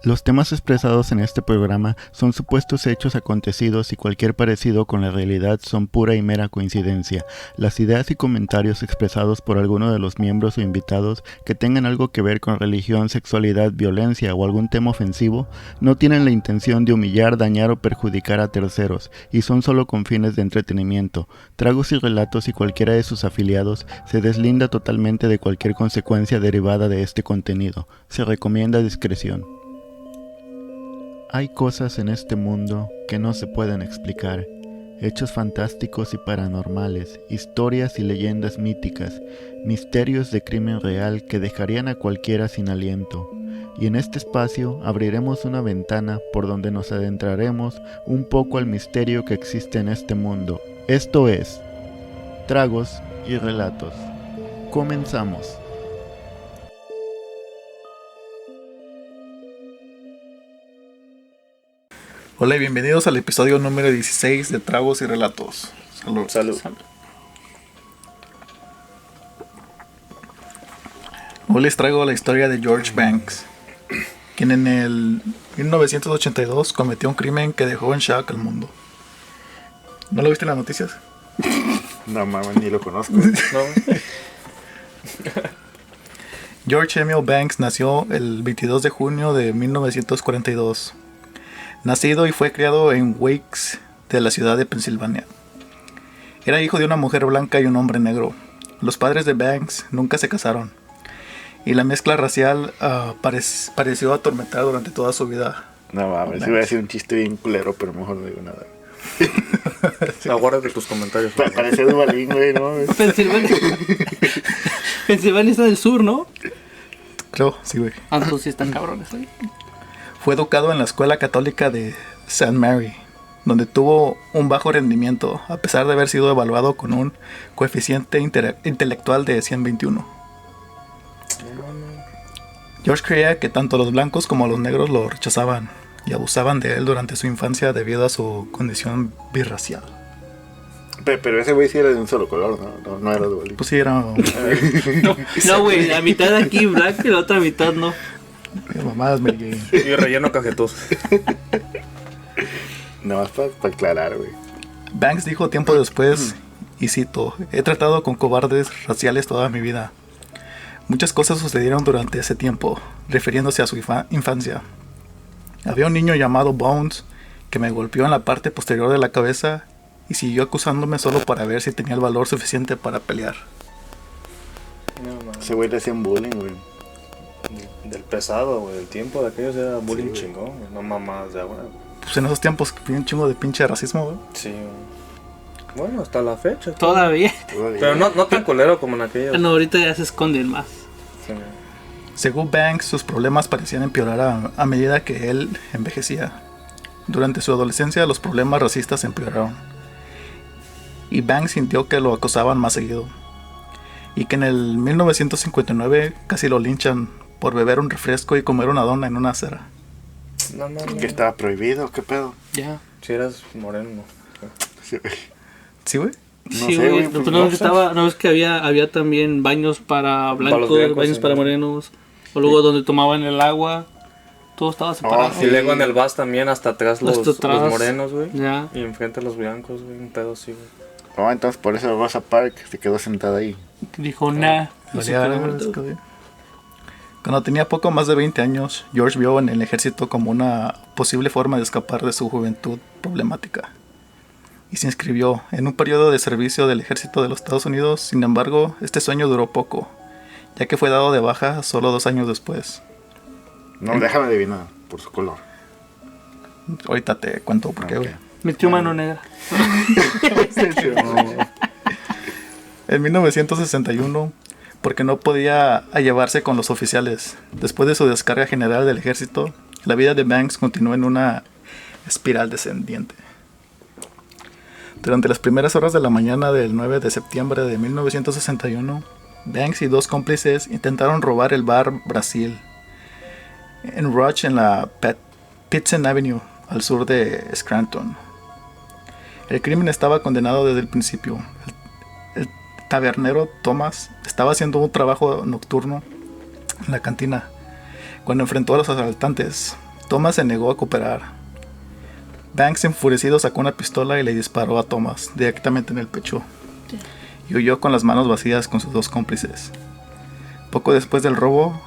Los temas expresados en este programa son supuestos hechos acontecidos y cualquier parecido con la realidad son pura y mera coincidencia. Las ideas y comentarios expresados por alguno de los miembros o invitados que tengan algo que ver con religión, sexualidad, violencia o algún tema ofensivo no tienen la intención de humillar, dañar o perjudicar a terceros y son solo con fines de entretenimiento. Tragos y Relatos y cualquiera de sus afiliados se deslinda totalmente de cualquier consecuencia derivada de este contenido. Se recomienda discreción. Hay cosas en este mundo que no se pueden explicar, hechos fantásticos y paranormales, historias y leyendas míticas, misterios de crimen real que dejarían a cualquiera sin aliento. Y en este espacio abriremos una ventana por donde nos adentraremos un poco al misterio que existe en este mundo. Esto es Tragos y Relatos. Comenzamos. Hola y bienvenidos al episodio número 16 de Tragos y Relatos. Salud. Salud. Hoy les traigo la historia de George Banks, quien en el 1982 cometió un crimen que dejó en shock al mundo. ¿No lo viste en las noticias? No mames, ni lo conozco. No. George Emil Banks nació el 22 de junio de 1942. Nacido y fue criado en Wakes, de la ciudad de Pensilvania. Era hijo de una mujer blanca y un hombre negro. Los padres de Banks nunca se casaron. Y la mezcla racial pareció atormentar durante toda su vida. No mames, iba a decir un chiste bien culero, pero mejor no digo nada. Aguárdate tus comentarios. Parece Duvalín, güey, ¿no? Pensilvania está del sur, ¿no? Creo, sí, güey. Ah, entonces sí están cabrones, güey. Fue educado en la escuela católica de St. Mary, donde tuvo un bajo rendimiento, a pesar de haber sido evaluado con un coeficiente intelectual de 121. George creía que tanto los blancos como los negros lo rechazaban y abusaban de él durante su infancia debido a su condición birracial. Pero ese güey sí era de un solo color, ¿no? No era Duvalín. Pues sí, era... No, güey, la mitad de aquí blanca y la otra mitad no. Mamadas, Mary Jane. Y relleno cajetoso. No, más para aclarar, güey. Banks dijo tiempo después, y cito: "He tratado con cobardes raciales toda mi vida. Muchas cosas sucedieron durante ese tiempo", refiriéndose a su infancia. "Había un niño llamado Bones que me golpeó en la parte posterior de la cabeza y siguió acusándome solo para ver si tenía el valor suficiente para pelear". No, Ese güey le hacían bullying, güey. del pesado, güey. El tiempo de aquellos era bullying Sí, chingón, güey. No mamadas de ahora. Pues en esos tiempos había un chingo de pinche racismo, güey. Sí, güey. Bueno, hasta la fecha. Todavía. Pero no tan culero como en aquellos. No, ahorita ya se esconden más. Sí. Según Banks, sus problemas parecían empeorar a medida que él envejecía. Durante su adolescencia, los problemas racistas empeoraron. Y Banks sintió que lo acosaban más seguido. Y que en el 1959 casi lo linchan por beber un refresco y comer una dona en una acera. No. ¿Que estaba prohibido? ¿Qué pedo? Ya. Si eras moreno. Sí, güey. ¿Sí, güey? No Sí, sé, güey. pues, No no sé. ves que había también baños para blancos, baños sí, para ¿no? morenos. O luego donde tomaban el agua. Todo estaba separado. Sí. Y luego en el bus también, hasta atrás los atrás. morenos, güey. Ya. Y enfrente los blancos, güey. Un pedo así, güey. Oh, entonces por eso Rosa Parks se quedó sentada ahí. Dijo, nah. No se Valía puede verga, muerto. güey. Cuando tenía poco más de 20 años, George vio en el ejército como una posible forma de escapar de su juventud problemática. Y se inscribió en un periodo de servicio del ejército de los Estados Unidos. Sin embargo, este sueño duró poco, ya que fue dado de baja solo 2 años después. No, déjame adivinar, por su color. Ahorita te cuento por qué, Ok. güey. Metió mano negra. En 1961, porque no podía llevarse con los oficiales. Después de su descarga general del ejército, la vida de Banks continuó en una espiral descendiente. Durante las primeras horas de la mañana del 9 de septiembre de 1961, Banks y 2 cómplices intentaron robar el bar Brasil en Roch en la Pitsen Avenue, al sur de Scranton. El crimen estaba condenado desde el principio. El tabernero Thomas estaba haciendo un trabajo nocturno en la cantina cuando enfrentó a los asaltantes. Thomas se negó a cooperar. Banks, enfurecido, sacó una pistola y le disparó a Thomas directamente en el pecho. Y huyó con las manos vacías con sus dos cómplices. Poco después del robo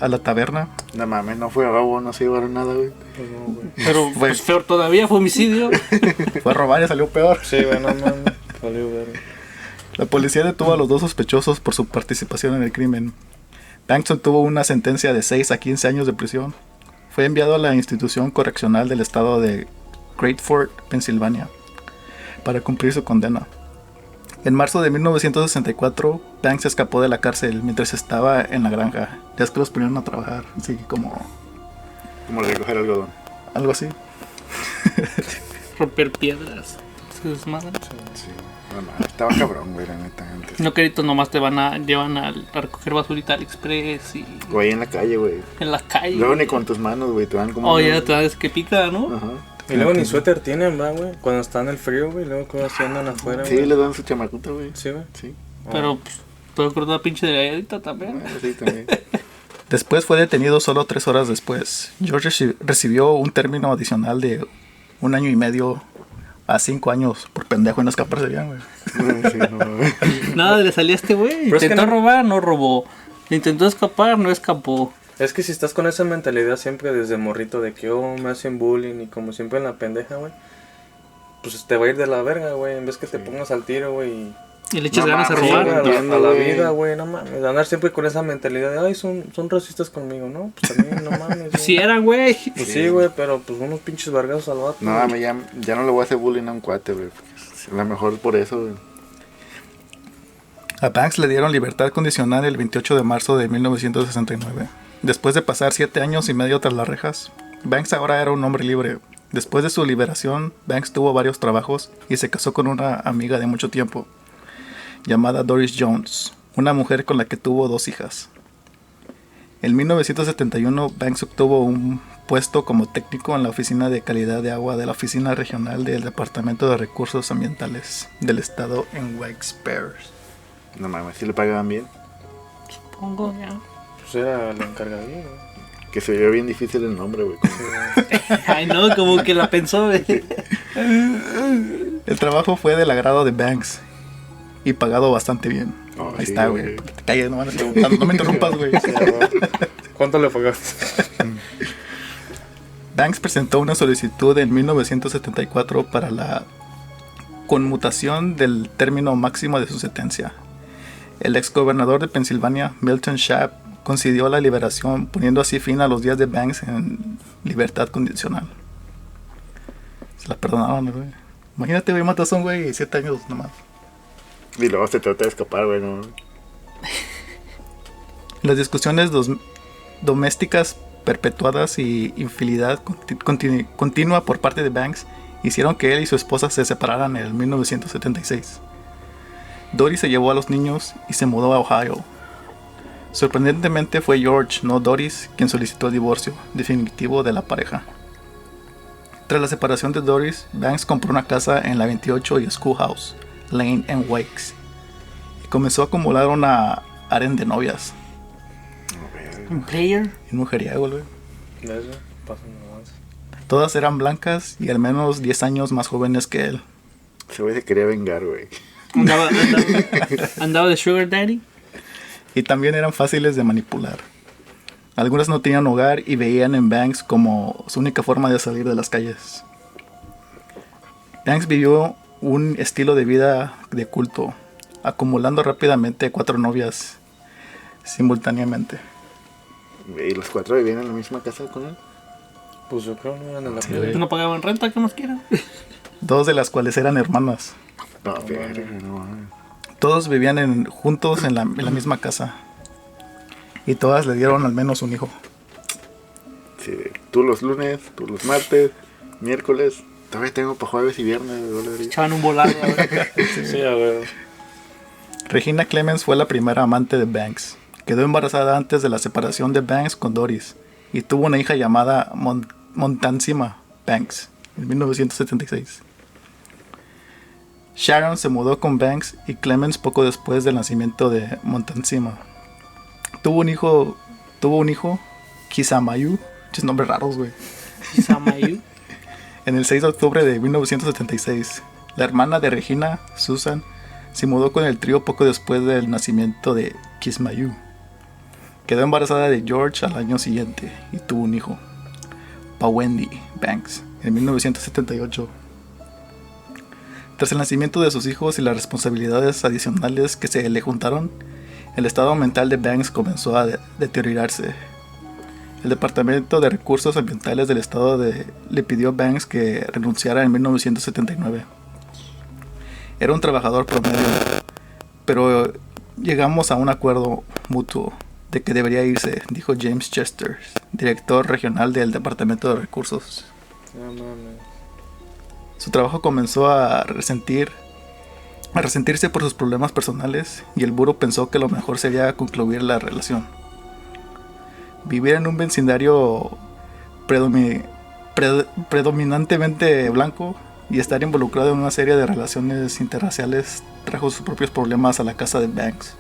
a la taberna, No mames, no fue robo, no se llevaron nada, güey. Pues no, güey. Pero pues peor todavía, fue homicidio. fue a robar y salió peor. Sí, güey, no mames. Valió verga. La policía detuvo a los dos sospechosos por su participación en el crimen. Banks obtuvo una sentencia de 6 a 15 años de prisión. Fue enviado a la institución correccional del estado de Great Fort, Pensilvania, para cumplir su condena. En marzo de 1964, Banks escapó de la cárcel mientras estaba en la granja. Ya es que los ponieron a trabajar, así como Como recoger algodón. algo así. Romper piedras. Se desmadran. Sí. No, no, estaba cabrón, güey, la neta, antes. No, queridos, nomás te llevan a recoger basurita al Express y Güey, en la calle, güey. en las calles. Luego ni con tus manos, güey, te dan como... Oh, ya te das que pica, ¿no? Ajá. Y luego ni suéter tienen, ¿va, güey? Cuando está en el frío, güey. Luego cuando se andan afuera, Sí, güey. le dan su chamacuta, güey. Sí, güey. Sí. Pero pues, puedo cortar pinche de galletita también. Sí, también. Después fue detenido solo 3 horas después. George recibió un término adicional de 1 año y medio a 5 años por pendejo en no escaparse bien, güey. Sí, no, güey. Nada le salía a este güey. Pero es que Intentó no- robar, no robó. Intentó escapar, no escapó. Es que si estás con esa mentalidad siempre desde morrito de que me hacen bullying y como siempre en la pendeja, güey, pues te va a ir de la verga, güey, en vez que te pongas al tiro, güey. Y le echas No ganas a mames, Sí, robar. güey, entiendo, a la güey. vida, güey, no mames. Andar siempre con esa mentalidad de, ay, son racistas conmigo, ¿no? Pues también, no mames. Si güey. era, güey. Pues sí, güey, pero pues unos pinches vergazos al vato. No, güey. me ya no le voy a hacer bullying a un cuate, güey. A lo mejor por eso, güey. A Banks le dieron libertad condicional el 28 de marzo de 1969. Después de pasar 7 años y medio tras las rejas, Banks ahora era un hombre libre. Después de su liberación, Banks tuvo varios trabajos y se casó con una amiga de mucho tiempo, llamada Doris Jones, una mujer con la que tuvo 2 hijas. En 1971, Banks obtuvo un puesto como técnico en la Oficina de Calidad de Agua de la Oficina Regional del Departamento de Recursos Ambientales del estado en Wilkes-Barre. No mames, si le pagaban bien. Pongo ya. Pues era el encargadillo, güey. Que se vio bien difícil el nombre, güey. Ay, no, como que la pensó, güey. El trabajo fue del agrado de Banks y pagado bastante bien. Oh, Ahí sí, está, güey. güey. Te calles, no, no me interrumpas, güey. ¿Cuánto le pagaste? Banks presentó una solicitud en 1974 para la conmutación del término máximo de su sentencia. El exgobernador de Pensilvania, Milton Schaap, concedió la liberación, poniendo así fin a los días de Banks en libertad condicional. Se la perdonaron, güey. Imagínate, güey, matas a un güey y 7 años nomás. Y luego se trata de escapar, güey, ¿no? Las discusiones domésticas perpetuadas y infidelidad continua por parte de Banks hicieron que él y su esposa se separaran en el 1976. Doris se llevó a los niños y se mudó a Ohio. Sorprendentemente fue George, no Doris, quien solicitó el divorcio definitivo de la pareja. Tras la separación de Doris, Banks compró una casa en la 28 y Schoolhouse Lane en Wakes y comenzó a acumular una harén de novias. Un player. Y un mujeriego, güey. ¿Ves, güey? Pasan nomás. Todas eran blancas y al menos 10 años más jóvenes que él. Ese güey se quería vengar, güey. Andaba de Sugar Daddy. Y también eran fáciles de manipular. Algunas no tenían hogar y veían en Banks como su única forma de salir de las calles. Banks vivió un estilo de vida de culto, acumulando rápidamente 4 novias simultáneamente. ¿Y los 4 vivían en la misma casa con él? Pues yo creo no eran de la Sí, plebe. güey. No pagaban renta, ¿qué más quieran? 2 de las cuales eran hermanas. No, verga, no mames. Todos vivían juntos en la misma casa. Y todas le dieron al menos un hijo. Sí, tú los lunes, tú los martes, miércoles. Todavía tengo para jueves y viernes, güey. Echaban un volado, güey. Sí, a ver. Regina Clemens fue la primera amante de Banks. Quedó embarazada antes de la separación de Banks con Doris y tuvo una hija llamada Montancima Banks en 1976. Sharon se mudó con Banks y Clemens poco después del nacimiento de Montancima. Tuvo un hijo, Kisamayu, muchos nombres raros, güey. Kisamayu. En el 6 de octubre de 1976, la hermana de Regina, Susan, se mudó con el trío poco después del nacimiento de Kismayu. Quedó embarazada de George al año siguiente y tuvo un hijo, Pawendi Banks, en 1978. Tras el nacimiento de sus hijos y las responsabilidades adicionales que se le juntaron, el estado mental de Banks comenzó a deteriorarse. El Departamento de Recursos Ambientales del estado le pidió a Banks que renunciara en 1979. Era un trabajador promedio, pero llegamos a un acuerdo mutuo de que debería irse, dijo James Chester, director regional del Departamento de Recursos. No mames. Su trabajo comenzó a resentirse por sus problemas personales y el buró pensó que lo mejor sería concluir la relación. Vivir en un vecindario predominantemente blanco y estar involucrado en una serie de relaciones interraciales trajo sus propios problemas a la casa de Banks.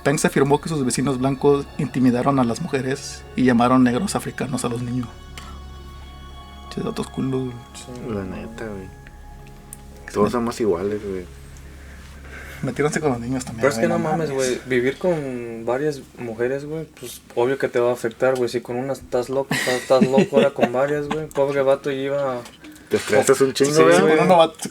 Banks afirmó que sus vecinos blancos intimidaron a las mujeres y llamaron negros africanos a los niños. Che, datos culos, güey. Sí. La neta, güey. Todos somos iguales, güey. Metiéronse con los niños también. Pero es que güey, no mames, güey. Vivir con varias mujeres, güey, pues obvio que te va a afectar, güey. Si con una estás loco, ahora con varias, güey. Pobre vato lleva. Te estresas un chingo, Sí, güey. güey.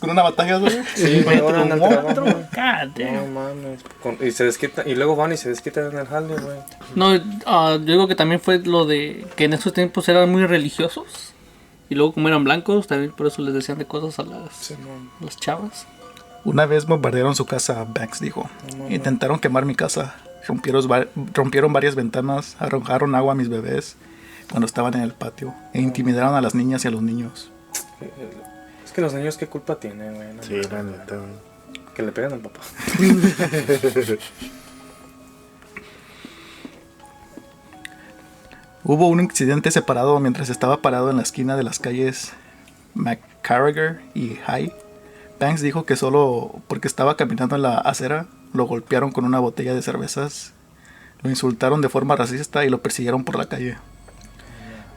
Con una batalla, güey. Sí, güey, ahora en el trabajo. Otro, güey. cállate. No mames. Y se desquitan, y luego van y se desquitan en el jale, güey. No, yo digo que también fue lo de que en esos tiempos eran muy religiosos. Y luego como eran blancos, también por eso les decían de cosas a las chavas. Una vez bombardearon su casa, Banks dijo. Intentaron quemar mi casa. Rompieron varias ventanas, arrojaron agua a mis bebés cuando estaban en el patio e intimidaron a las niñas y a los niños. Es que los niños, ¿qué culpa tienen, güey? No, Sí, la neta, güey. que le pegan al papá. Hubo un incidente separado mientras estaba parado en la esquina de las calles McCarriger y High. Banks dijo que solo porque estaba caminando en la acera lo golpearon con una botella de cervezas, lo insultaron de forma racista y lo persiguieron por la calle.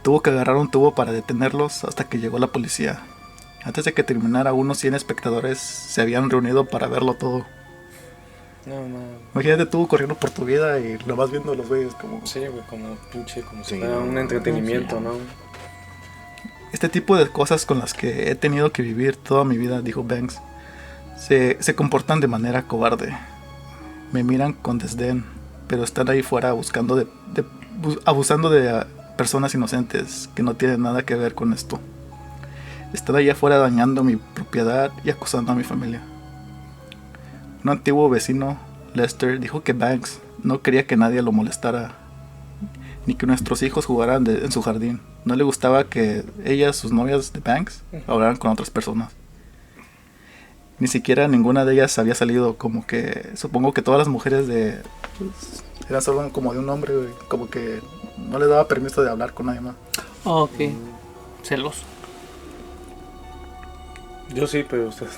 Tuvo que agarrar un tubo para detenerlos hasta que llegó la policía. Antes de que terminara, unos 100 espectadores se habían reunido para verlo todo. No mames. Imagínate tú corriendo por tu vida y lo vas viendo a los güeyes como... Sí, güey, como pinche, como si Sí, fuera un no, entretenimiento, sí. ¿no? Este tipo de cosas con las que he tenido que vivir toda mi vida, dijo Banks, se comportan de manera cobarde. Me miran con desdén, pero están ahí fuera abusando de personas inocentes que no tienen nada que ver con esto. Están ahí afuera dañando mi propiedad y acusando a mi familia. Un antiguo vecino, Lester, dijo que Banks no quería que nadie lo molestara, ni que nuestros hijos jugaran en su jardín. No le gustaba que ellas, sus novias de Banks, hablaran con otras personas. Ni siquiera ninguna de ellas había salido, como que supongo que todas las mujeres eran solo como de un hombre, güey, como que no les daba permiso de hablar con nadie más. Ok. Celoso. Yo sí, pero ustedes.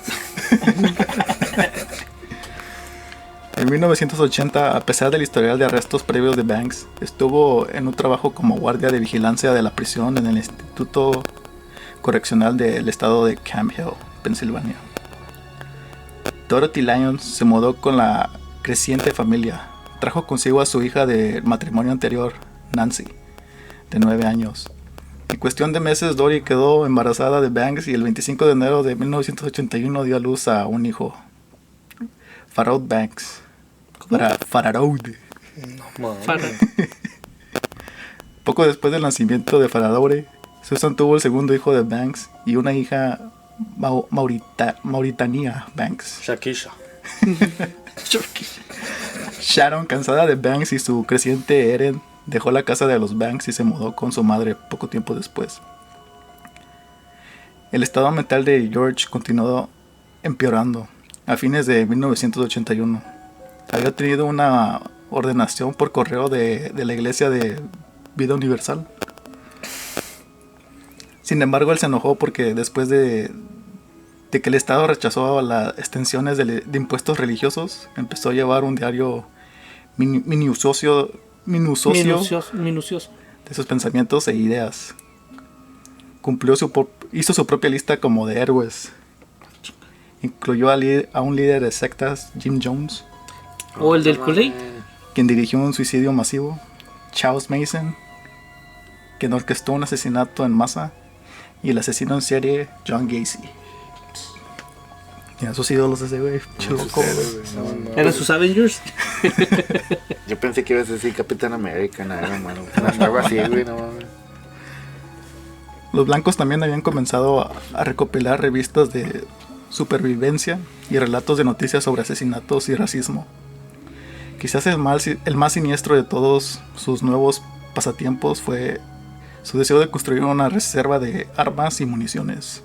En 1980, a pesar del historial de arrestos previos de Banks, estuvo en un trabajo como guardia de vigilancia de la prisión en el Instituto Correccional del estado de Camp Hill, Pensilvania. Dorothy Lyons se mudó con la creciente familia. Trajo consigo a su hija del matrimonio anterior, Nancy, de 9 años. En cuestión de meses, Dory quedó embarazada de Banks y el 25 de enero de 1981 dio a luz a un hijo, Farrod Banks. Farrod. No mames. Farrod. Poco después del nacimiento de Farrod, Susan tuvo el segundo hijo de Banks y una hija, Mauritania Banks. Shakisha. Sharon, cansada de Banks y su creciente Eren, dejó la casa de los Banks y se mudó con su madre poco tiempo después. El estado mental de George continuó empeorando. A fines de 1981, había tenido una ordenación por correo de la Iglesia de Vida Universal. Sin embargo, él se enojó porque después de que el Estado rechazó las extensiones de impuestos religiosos, empezó a llevar un diario minucioso Minucioso. de sus pensamientos e ideas. hizo su propia lista como de héroes. Incluyó a un líder de sectas, Jim Jones, O el del Kool-Aid. quien dirigió un suicidio masivo, Charles Mason, quien orquestó un asesinato en masa, y el asesino en serie, John Gacy. Y esos ídolos de ese güey, chido, ¿cómo? ¿Eran sus Avengers? Yo pensé que ibas a decir Capitán América, nada, mano. Algo así, güey, no mames. Los blancos también habían comenzado a recopilar revistas de supervivencia y relatos de noticias sobre asesinatos y racismo. Quizás el más siniestro de todos sus nuevos pasatiempos fue su deseo de construir una reserva de armas y municiones.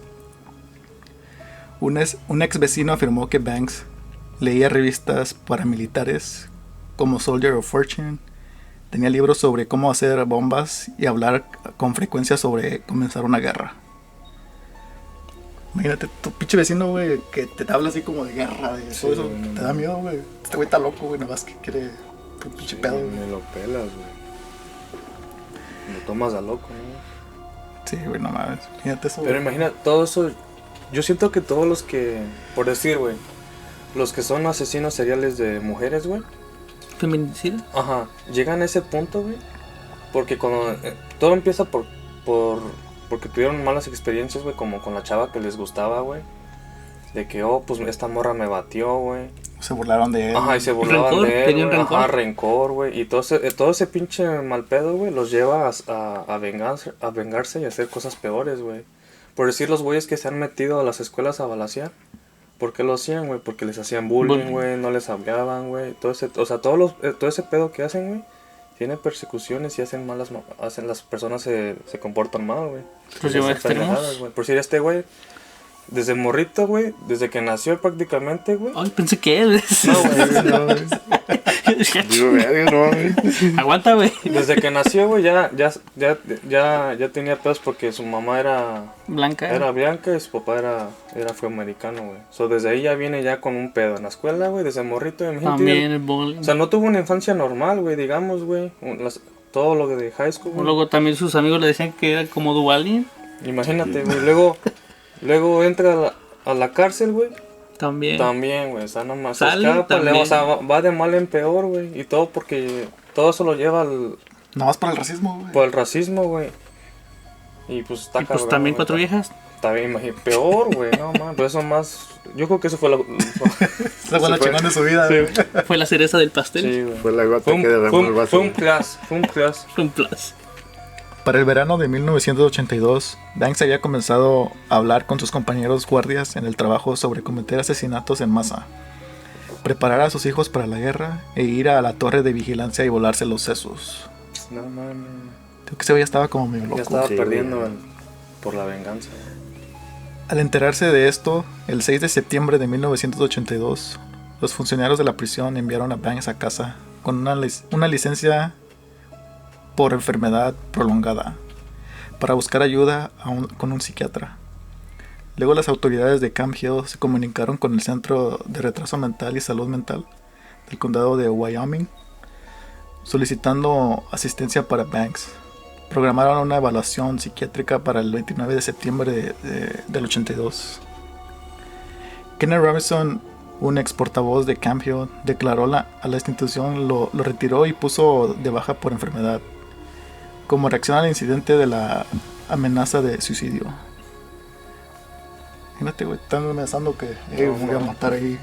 Un ex vecino afirmó que Banks leía revistas paramilitares como Soldier of Fortune, tenía libros sobre cómo hacer bombas y hablar con frecuencia sobre comenzar una guerra. Imagínate, tu pinche vecino, güey, que te habla así como de guerra, de todo eso, te da miedo, güey. Este güey está loco, güey, nada más que quiere un pinche pedo, güey. Me lo pelas, güey. Lo tomas a loco, ¿no? Sí, güey, no mames, imagínate eso. Pero güey. imagina, todo eso. Yo siento que todos los que, por decir, güey, los que son asesinos seriales de mujeres, güey. ¿Feminicida? Ajá, llegan a ese punto, güey. Porque cuando todo empieza porque tuvieron malas experiencias, güey, como con la chava que les gustaba, güey. De que, pues esta morra me batió, güey. Se burlaron de él. Ajá, y se burlaban ¿Rencor? de él, ¿Tenían güey. rencor? Ajá, rencor, güey. Y todo ese pinche mal pedo, güey, los lleva a vengarse y a hacer cosas peores, güey. Por decir, los güeyes que se han metido a las escuelas a balacear. ¿Por qué lo hacían, güey? Porque les hacían bullying, güey, no les hablaban, güey. Todo ese pedo que hacen, güey, tiene persecuciones y hacen las personas se comportan mal, güey. Pues lleva Hacen extremos. pendejadas, güey. Por decir, este güey, desde morrito, güey, desde que nació prácticamente, güey. Ay, pensé que él. No, güey, no, güey. Digo, verga, no mames. Aguanta, güey. Desde que nació, güey, ya tenía pedos porque su mamá era Blanca. blanca y su papá era afroamericano, güey. So, desde ahí ya viene ya con un pedo en la escuela, güey, desde morrito. Imagínate, También el bullying. o sea, no tuvo una infancia normal, güey, digamos, güey. Todo lo de high school, güey. Luego también sus amigos le decían que era como Duvalin. Imagínate, güey. Luego entra a la cárcel, güey. También, güey. O sea, nomás se Sale escapa, también. o sea, va de mal en peor, güey. Y todo porque todo eso lo lleva Nada más por el racismo, güey. por el racismo, güey. Y pues está Y pues cabrón, también güey. 4 viejas. Está bien, imagínate. Peor, güey. No, man. Pero eso más. Yo creo que eso fue Esa fue la chingón de su vida, Sí, güey. Fue la cereza del pastel. Sí, güey. Fue la gota que derramó el vaso. Fue un plus. Fue un plus. Para el verano de 1982, Banks había comenzado a hablar con sus compañeros guardias en el trabajo sobre cometer asesinatos en masa, preparar a sus hijos para la guerra e ir a la torre de vigilancia y volarse los sesos. No, man. Creo que ese güey ya estaba como medio Ya loco. estaba Sí, perdiendo güey. por la venganza. Al enterarse de esto, el 6 de septiembre de 1982, los funcionarios de la prisión enviaron a Banks a casa con una licencia por enfermedad prolongada para buscar ayuda con un psiquiatra. Luego las autoridades de Camp Hill se comunicaron con el Centro de Retraso Mental y Salud Mental del condado de Wyoming solicitando asistencia para Banks. Programaron una evaluación psiquiátrica para el 29 de septiembre del 82. Kenneth Robinson, un ex portavoz de Camp Hill, declaró a la institución, lo retiró y puso de baja por enfermedad, como reacción al incidente de la amenaza de suicidio. Imagínate, güey, están amenazando que me voy a matar ahí.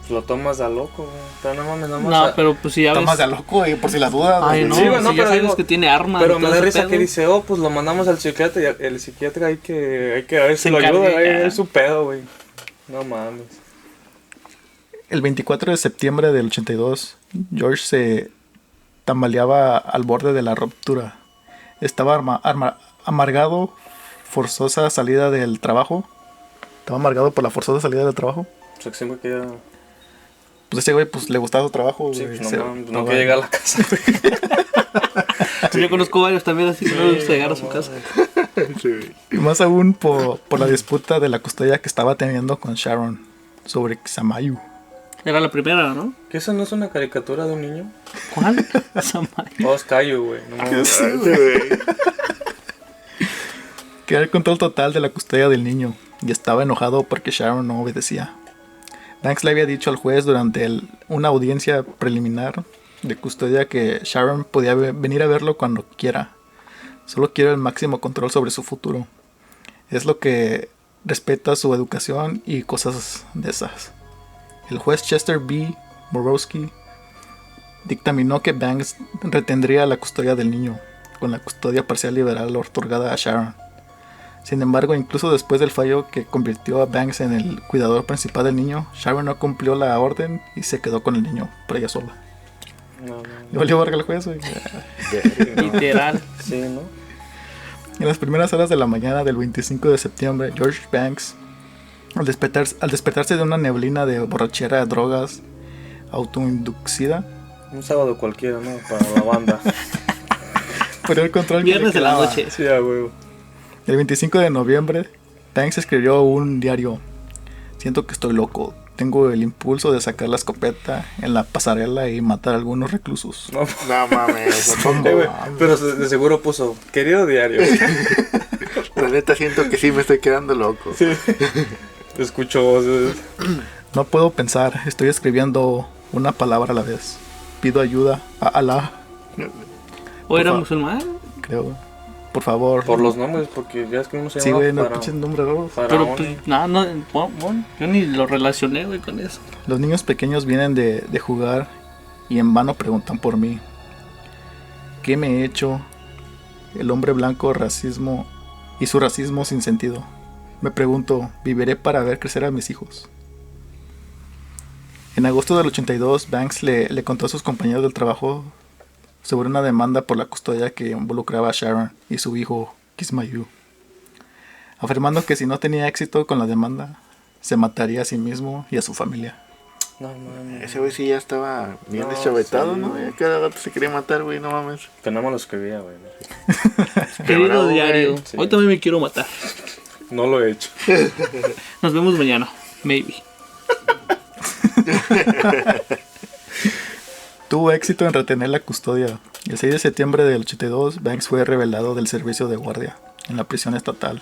Lo tomas a loco, güey. Pero no mames, No, pero pues si ya Está ves. más de loco, güey, por si las dudas. Ay, güey. no, Sí, güey, si no, ya pero sabes digo, que tiene armas. Pero y me todo da ese risa pedo. que dice, pues lo mandamos al psiquiatra y el psiquiatra hay que a ver si Se lo ayuda, encarga, ya. es su pedo, güey. No mames. El 24 de septiembre del 82, George se tambaleaba al borde de la ruptura. Estaba amargado, forzosa salida del trabajo. Estaba amargado por la forzosa salida del trabajo. O sea, que siempre que ya... Pues ese güey pues le gustaba su trabajo. Sí, güey. pues Se- no mames, no no, que llegar a la casa, güey. Yo conozco varios también así que no les gusta llegar a su no casa. Sí. Y más aún por la disputa de la custodia que estaba teniendo con Sharon sobre Xamayu. Era la primera, ¿no? ¿Que eso no es una caricatura de un niño? ¿Cuál? Samai. Oh, es Caillou, güey. No mames. Sí, güey. Quería el control total de la custodia del niño y estaba enojado porque Sharon no obedecía. Banks le había dicho al juez durante una audiencia preliminar de custodia que Sharon podía venir a verlo cuando quiera. Solo quiero el máximo control sobre su futuro. Es lo que respeta su educación y cosas de esas. El juez Chester B. Borowski dictaminó que Banks retendría la custodia del niño, con la custodia parcial liberal otorgada a Sharon. Sin embargo, incluso después del fallo que convirtió a Banks en el cuidador principal del niño, Sharon no cumplió la orden y se quedó con el niño por ella sola. Le valió verga al juez, güey. Literal. Sí, ¿no? En las primeras horas de la mañana del 25 de septiembre, George Banks, al despertarse de una neblina de borrachera, drogas, autoinducida, Un sábado cualquiera, ¿no? Para la banda. perdió el control. Viernes de la quedaba. noche. Sí, a huevo. El 25 de noviembre, Banks escribió un diario. Siento que estoy loco. Tengo el impulso de sacar la escopeta en la pasarela y matar a algunos reclusos. No, No mames, tampoco. güey, pero de seguro puso, querido diario. La neta siento que sí me estoy quedando loco. Sí. Te escucho voces. No puedo pensar, estoy escribiendo una palabra a la vez. Pido ayuda a Alá, ¿O era Por fa- musulmán? creo. Por favor. Por los nombres, porque ya es que uno se Sí, llama güey, no para, pinches nombres raros. Pero pues, nada, yo ni lo relacioné, güey, con eso. Los niños pequeños vienen de jugar y en vano preguntan por mí. ¿Qué me he hecho? El hombre blanco, racismo y su racismo sin sentido. Me pregunto, ¿viviré para ver crecer a mis hijos? En agosto del 82, Banks le contó a sus compañeros del trabajo sobre una demanda por la custodia que involucraba a Sharon y su hijo Kismayu, afirmando que si no tenía éxito con la demanda, se mataría a sí mismo y a su familia. No mames. Ese güey sí ya estaba bien No, deschavetado, sí, ¿no? güey. Ya cada gato se quería matar, güey, no mames. Que nada más lo escribía, güey. Querido bravo, güey. diario, Sí. hoy también me quiero matar. No lo he hecho. Nos vemos mañana, maybe. Tuvo éxito en retener la custodia. El 6 de septiembre del 82, Banks fue revelado del servicio de guardia en la prisión estatal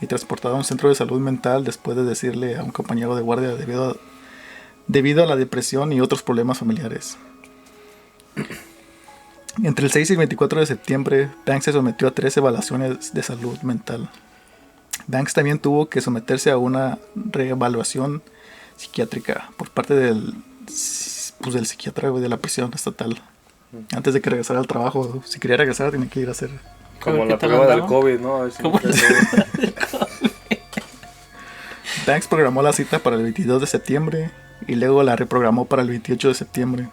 y transportado a un centro de salud mental después de decirle a un compañero de guardia debido a la depresión y otros problemas familiares. Entre el 6 y el 24 de septiembre, Banks se sometió a 3 evaluaciones de salud mental. Banks también tuvo que someterse a una reevaluación psiquiátrica por parte del psiquiatra, güey, de la prisión estatal. Antes de que regresara al trabajo, si quería regresar tenía que ir a hacer. Como ¿Qué la tal prueba del andaba? COVID, ¿no? A ver si ¿Cómo me queda todo. Banks programó la cita para el 22 de septiembre y luego la reprogramó para el 28 de septiembre.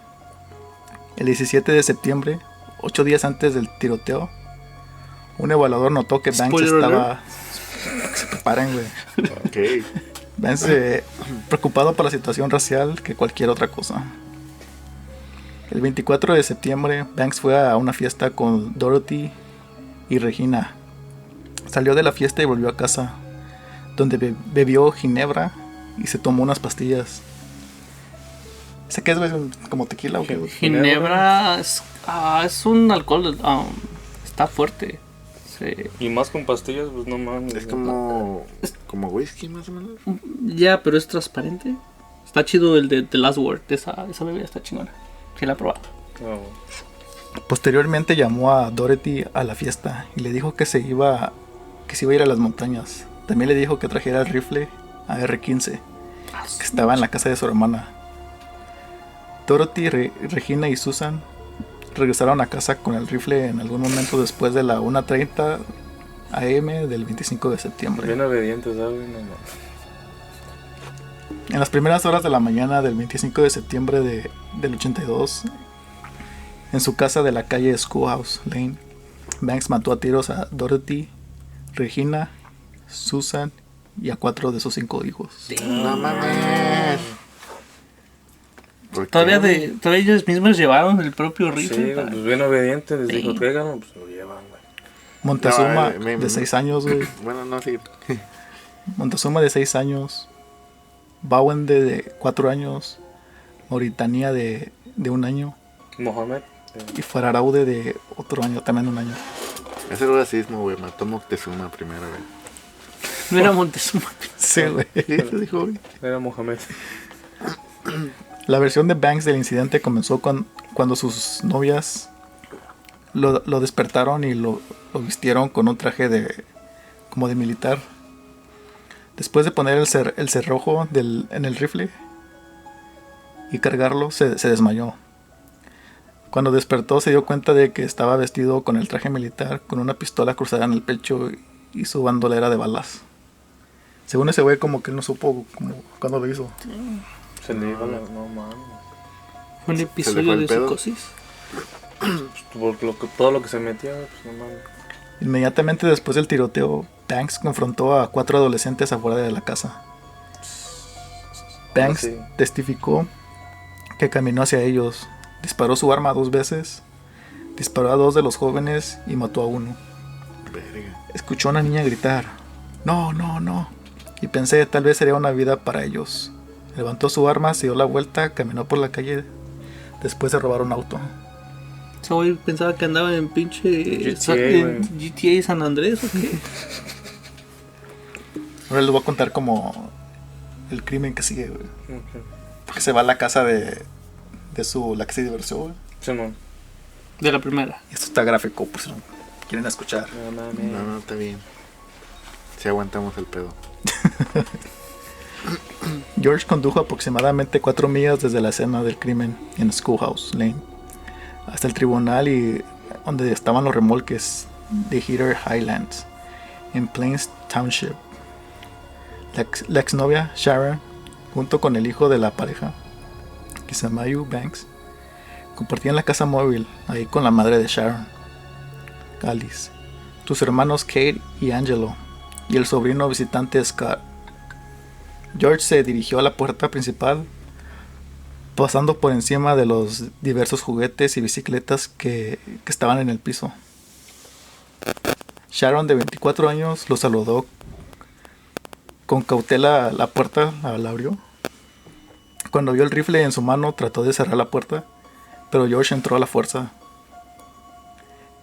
El 17 de septiembre, 8 días antes del tiroteo, un evaluador notó que Banks Spoiler estaba... Que se preparen, güey. Ok. Banks preocupado por la situación racial que cualquier otra cosa. El 24 de septiembre, Banks fue a una fiesta con Dorothy y Regina. Salió de la fiesta y volvió a casa, donde bebió ginebra y se tomó unas pastillas. ¿Ese qué es, güey? ¿Como tequila o qué, güey? Ginebra es un alcohol, está fuerte. Sí. Y más con pastillas, pues no mames. Es como whisky, más o menos. Ya, pero es transparente. Está chido el de The Last Word, esa bebida está chingona. Sí la he probado. No. Posteriormente llamó a Dorothy a la fiesta y le dijo que se iba a ir a las montañas. También le dijo que trajera el rifle AR-15 que estaba en la casa de su hermana. Dorothy, Regina y Susan regresaron a casa con el rifle en algún momento después de la 1:30 AM del 25 de septiembre. Bien obedientes, ¿sabes? No, no. En las primeras horas de la mañana del 25 de septiembre del 82, en su casa de la calle Schoolhouse Lane, Banks mató a tiros a Dorothy, Regina, Susan y a 4 de sus 5 hijos. No mames. ¿Por qué, Todavía güey? ellos mismos llevaron el propio Sí, rifle. pues bien obedientes. Les Sí. dijo, tráiganlo, pues lo llevan, güey. Montezuma, No, de 6 años, güey. Bueno, no, sí. Montezuma, de 6 años. Bawende, de 4 años. Mauritania, de 1 año. Mohamed. Y Fararaude, de otro año, también 1 año. Ese era racismo, güey. Mató a Moctezuma primero, güey. No era Montezuma. Sí, güey. Eso dijo, güey. Era Mohamed. La versión de Banks del incidente comenzó cuando sus novias lo despertaron y lo vistieron con un traje como de militar. Después de poner el cerrojo en el rifle y cargarlo, se desmayó. Cuando despertó se dio cuenta de que estaba vestido con el traje militar, con una pistola cruzada en el pecho y su bandolera de balas. Según ese güey, como que no supo cuándo lo hizo. Se le iba la... No mames. Un fue episodio el de pedo. psicosis. Todo lo que se metía, pues no mames. Inmediatamente después del tiroteo, Banks confrontó a 4 adolescentes afuera de la casa. Banks Sí. testificó que caminó hacia ellos, disparó su arma 2 veces, disparó a 2 de los jóvenes y mató a 1. Verga. Escuchó a una niña gritar, "No, no, no", y pensé tal vez sería una vida para ellos. Levantó su arma, se dio la vuelta, caminó por la calle después de robar un auto. Ese güey pensaba que andaba en pinche GTA, en GTA San Andrés o qué. Ahora les voy a contar como el crimen que sigue, güey. Ok. Porque se va a la casa de la que se divorció, güey. Simón. De la primera. Y esto está gráfico, por si no quieren escuchar. No mames. No, está bien. Si aguantamos el pedo. George condujo aproximadamente 4 millas desde la escena del crimen en Schoolhouse Lane hasta el tribunal y donde estaban los remolques de Heater Highlands en Plains Township. La exnovia Sharon, junto con el hijo de la pareja, Kisamayu Banks, compartían la casa móvil ahí con la madre de Sharon, Alice, sus hermanos Kate y Angelo y el sobrino visitante Scott. George se dirigió a la puerta principal, pasando por encima de los diversos juguetes y bicicletas que estaban en el piso. Sharon, de 24 años, lo saludó con cautela. La puerta la abrió. Cuando vio el rifle en su mano, trató de cerrar la puerta, pero George entró a la fuerza.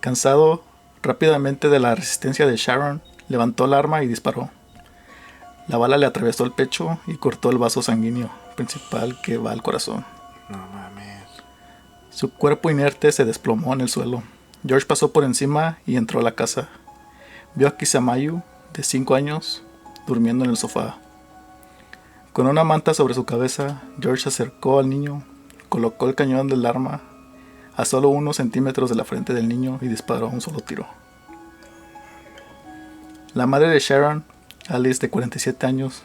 Cansado rápidamente de la resistencia de Sharon, levantó el arma y disparó. La bala le atravesó el pecho y cortó el vaso sanguíneo principal que va al corazón. No mames. Su cuerpo inerte se desplomó en el suelo. George pasó por encima y entró a la casa. Vio a Kisamayu, de 5 años, durmiendo en el sofá. Con una manta sobre su cabeza, George se acercó al niño, colocó el cañón del arma a solo unos centímetros de la frente del niño y disparó un solo tiro. La madre de Sharon, Alice, de 47 años,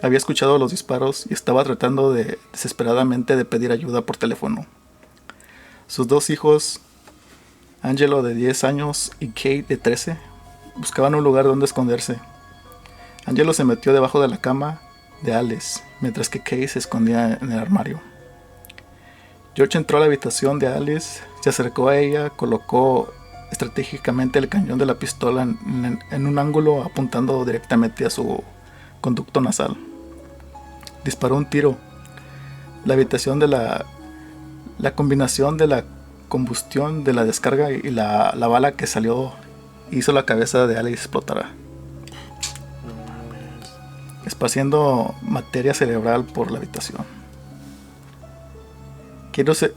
había escuchado los disparos y estaba tratando desesperadamente de pedir ayuda por teléfono. Sus 2 hijos, Angelo, de 10 años, y Kate, de 13, buscaban un lugar donde esconderse. Angelo se metió debajo de la cama de Alice, mientras que Kate se escondía en el armario. George entró a la habitación de Alice, se acercó a ella, colocó estratégicamente el cañón de la pistola en un ángulo apuntando directamente a su conducto nasal. Disparó un tiro. La habitación de la combinación de la combustión de la descarga y la bala que salió hizo la cabeza de Alice explotar, esparciendo materia cerebral por la habitación.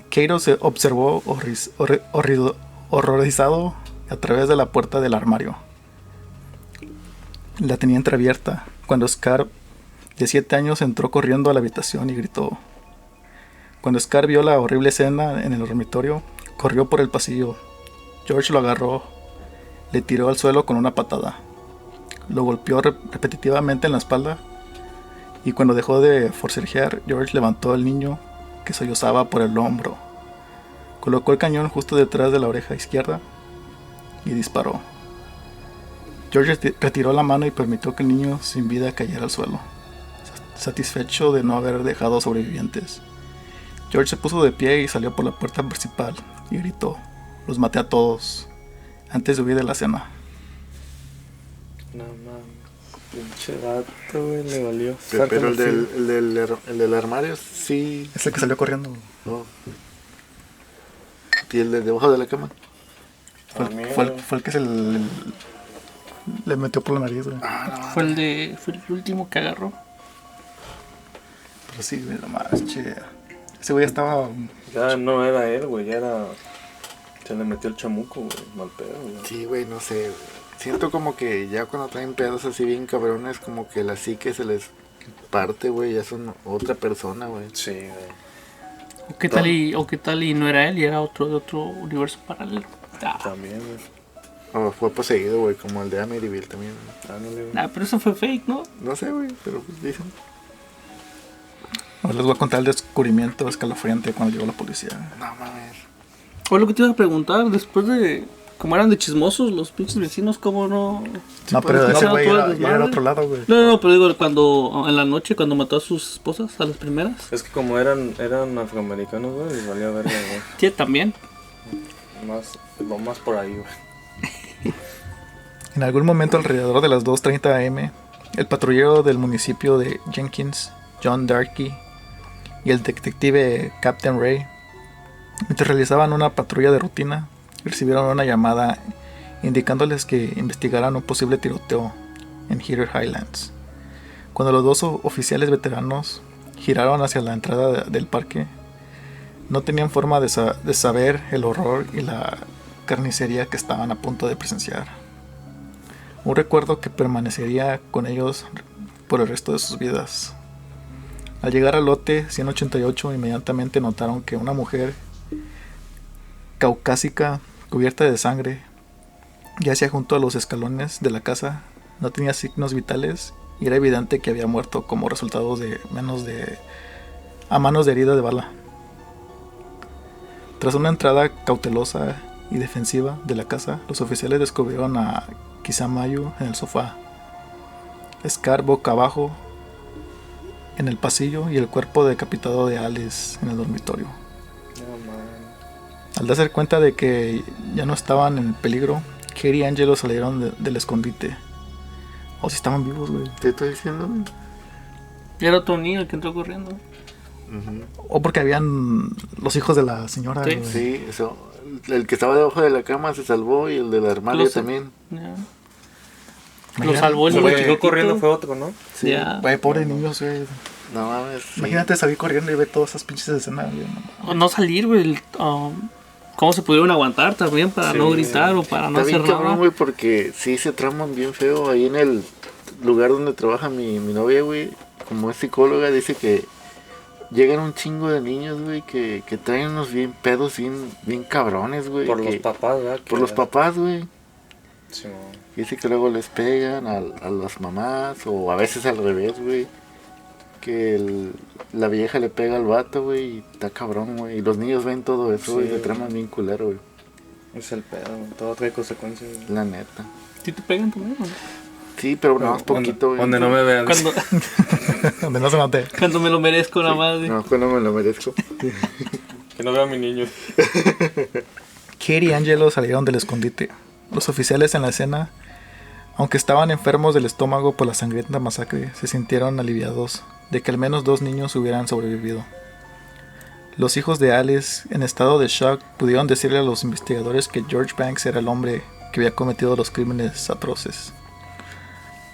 Keiro se observó horrorizado a través de la puerta del armario. La tenía entreabierta cuando Scar, de 7 años, entró corriendo a la habitación y gritó. Cuando Scar vio la horrible escena en el dormitorio, corrió por el pasillo. George lo agarró, le tiró al suelo con una patada. Lo golpeó repetitivamente en la espalda y cuando dejó de forcejear, George levantó al niño que sollozaba por el hombro. Colocó el cañón justo detrás de la oreja izquierda y disparó. George retiró la mano y permitió que el niño sin vida cayera al suelo, satisfecho de no haber dejado sobrevivientes. George se puso de pie y salió por la puerta principal y gritó: "Los maté a todos", antes de huir de la escena. No mames. Pinche vato, güey, le valió. Pero el del armario, sí. Es el que salió corriendo. No. ¿Y el de debajo de la cama? Fue el que le metió por la nariz, güey. Fue el último que agarró. Pero sí, güey, nomás, che. Ese güey estaba... Ya no era él, güey, ya era... Se le metió el chamuco, güey, mal pedo, güey. Sí, güey, no sé, güey. Siento como que ya cuando traen pedos así bien cabrones, como que la psique se les parte, güey, ya son otra persona, güey. Sí, güey. ¿O qué tal y no era él y era otro de otro universo paralelo? También, güey. O fue poseído, güey, como el de Amityville también, güey. Pero eso fue fake, ¿no? No sé, güey, pero pues dicen. Ahora les voy a contar el descubrimiento escalofriante cuando llegó la policía. No mames. O lo que te iba a preguntar, después de... Como eran de chismosos los pinches vecinos, ¿cómo no...? No, pero ese no, güey todo el era desmadre. otro lado, güey. No, pero digo, cuando... En la noche, cuando mató a sus esposas, a las primeras. Es que como eran afroamericanos, güey, les valía verga, güey. Sí, también. Más por ahí, güey. En algún momento alrededor de las 2:30 am, el patrullero del municipio de Jenkins, John Darkey, y el detective Captain Ray, mientras realizaban una patrulla de rutina, recibieron una llamada indicándoles que investigaran un posible tiroteo en Heater Highlands. Cuando los dos oficiales veteranos giraron hacia la entrada del parque, no tenían forma de saber el horror y la carnicería que estaban a punto de presenciar. Un recuerdo que permanecería con ellos por el resto de sus vidas. Al llegar al lote 188, inmediatamente notaron que una mujer caucásica, cubierta de sangre, yacía junto a los escalones de la casa. No tenía signos vitales y era evidente que había muerto como resultado a manos de herida de bala. Tras una entrada cautelosa y defensiva de la casa, los oficiales descubrieron a Kisamayu en el sofá, Scar boca abajo en el pasillo y el cuerpo decapitado de Alice en el dormitorio. Al darse cuenta de que ya no estaban en peligro, Katie y Angelo salieron del escondite. O si estaban vivos, güey. ¿Te estoy diciendo, güey? Y era otro niño el que entró corriendo. O porque habían los hijos de la señora. Sí. Güey. Sí, eso. El que estaba debajo de la cama se salvó y el del armario también. Ya. Imagínate, Lo salvó el El güey que chiquito. llegó corriendo fue otro, ¿no? Sí. Ya. Güey, pobre niños, güey. No mames. Sí. Imagínate salir corriendo y ver todas esas pinches escenas, güey. O no salir, güey. ¿Cómo se pudieron aguantar también para no gritar o para no Está bien hacer cabrón, nada? güey, porque sí se traman bien feo. Ahí en el lugar donde trabaja mi novia, güey, como es psicóloga, dice que llegan un chingo de niños, güey, que traen unos pedos bien cabrones, güey. Por los papás, ¿verdad? Por los papás, güey. Sí, no. Dice que luego les pegan a las mamás, o a veces al revés, güey. Que la vieja le pega al vato, güey, y está cabrón, güey. Y los niños ven todo eso, güey, Sí, se güey. traman bien culero, güey. Es el pedo, güey. Todo trae consecuencias, güey. La neta. ¿Sí te pegan también o no? Sí, pero nada más poquito, güey. Donde no me vean. Cuando, Donde no se note. cuando me lo merezco, nada más. No, pues no me lo merezco. Que no vea a mi niño. Katie y Angelo salieron del escondite. Los oficiales en la escena, aunque estaban enfermos del estómago por la sangrienta masacre, se sintieron aliviados de que al menos 2 niños hubieran sobrevivido. Los hijos de Alice, en estado de shock, pudieron decirle a los investigadores que George Banks era el hombre que había cometido los crímenes atroces.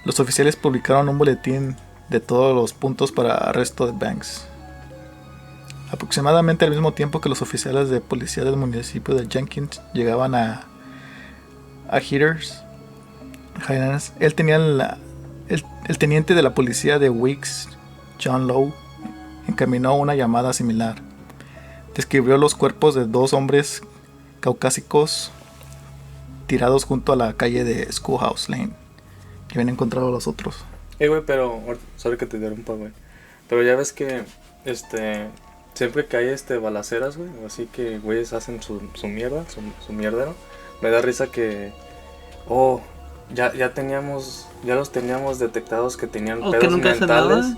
Los oficiales publicaron un boletín de todos los puntos para arresto de Banks. Aproximadamente al mismo tiempo que los oficiales de policía del municipio de Jenkins llegaban a Heaters Highlands, el teniente de la policía de Weeks, John Lowe, encaminó una llamada similar. Describió los cuerpos de 2 hombres caucásicos tirados junto a la calle de Schoolhouse Lane, que habían encontrado a los otros. Güey, pero... Sorry que te interrumpa, güey. Pero ya ves que... Siempre que hay balaceras, güey, o así que güeyes hacen su mierda, su mierdero, me da risa que... ya los teníamos detectados que tenían O que pedos nunca hacen mentales. nada.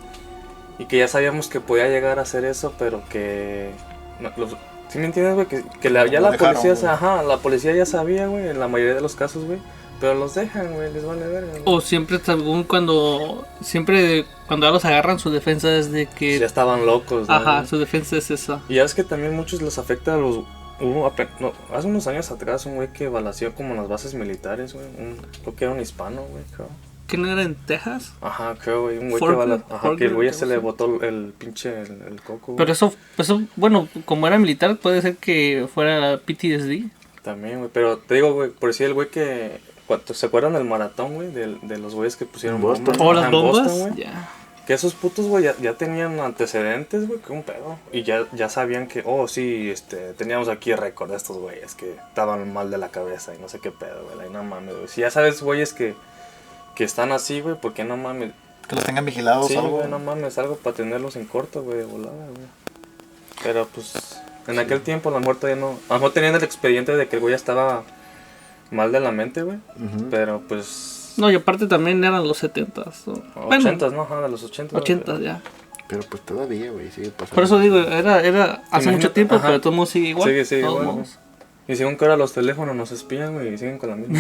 Y que ya sabíamos que podía llegar a hacer eso, pero que... ¿Sí me entiendes, güey? Que la dejaron, policía... güey. Ajá, la policía ya sabía, güey, en la mayoría de los casos, güey. Pero los dejan, güey, les vale ver. O siempre, cuando ya los agarran, su defensa es de que... Ya estaban locos, ¿no? Ajá, su defensa es esa. Y ya es que también muchos les afecta a hace unos años atrás un güey que balació como en las bases militares, güey. Creo que era un hispano, güey, creo. ¿Que no era en Texas? Ajá, creo, güey. Un güey que el güey se le botó el pinche el coco, güey. Pero eso, bueno, como era militar, puede ser que fuera PTSD. También, güey. Pero te digo, güey, por decir el güey que... ¿Se acuerdan del maratón, güey? De los güeyes que pusieron Boston. bombas. ¿O las bombas? Boston, Ya. Que esos putos, güey, ya tenían antecedentes, güey, que un pedo. Y ya sabían que, sí, teníamos aquí récord de estos güeyes que estaban mal de la cabeza y no sé qué pedo, güey. Ahí no mames, güey. Si ya sabes, güeyes que están así, güey, ¿por qué no mames? Que los tengan vigilados Sí, o algo. güey, no mames, algo para tenerlos en corto, güey, de volada, güey. Pero, pues, en aquel tiempo, a lo mejor todavía no... A lo mejor tenían el expediente de que el güey ya estaba mal de la mente, güey. Pero, pues... No, y aparte también eran los 70s. Bueno, 80s, ¿no? Ajá, de los 80s. 80s, ya. Pero pues todavía, güey, sigue pasando. Por eso digo, era hace mucho tiempo, ajá. pero todo el mundo sigue igual. Sigue todos igual, modos. Y según que ahora los teléfonos nos espían, güey, y siguen con la misma.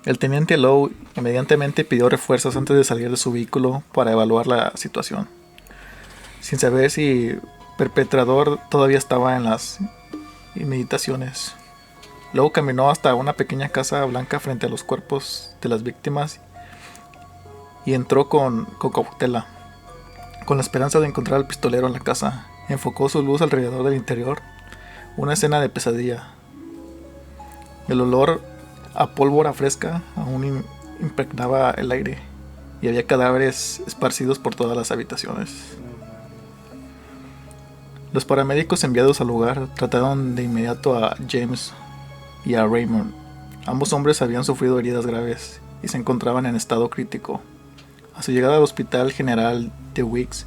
El teniente Lowe inmediatamente pidió refuerzos antes de salir de su vehículo para evaluar la situación, sin saber si el perpetrador todavía estaba en las inmediaciones. Lowe caminó hasta una pequeña casa blanca frente a los cuerpos de las víctimas y entró con cautela, con la esperanza de encontrar al pistolero en la casa. Enfocó su luz alrededor del interior, una escena de pesadilla. El olor a pólvora fresca aún impregnaba el aire y había cadáveres esparcidos por todas las habitaciones. Los paramédicos enviados al lugar trataron de inmediato a James y a Raymond. Ambos hombres habían sufrido heridas graves y se encontraban en estado crítico. A su llegada al Hospital General de Weeks,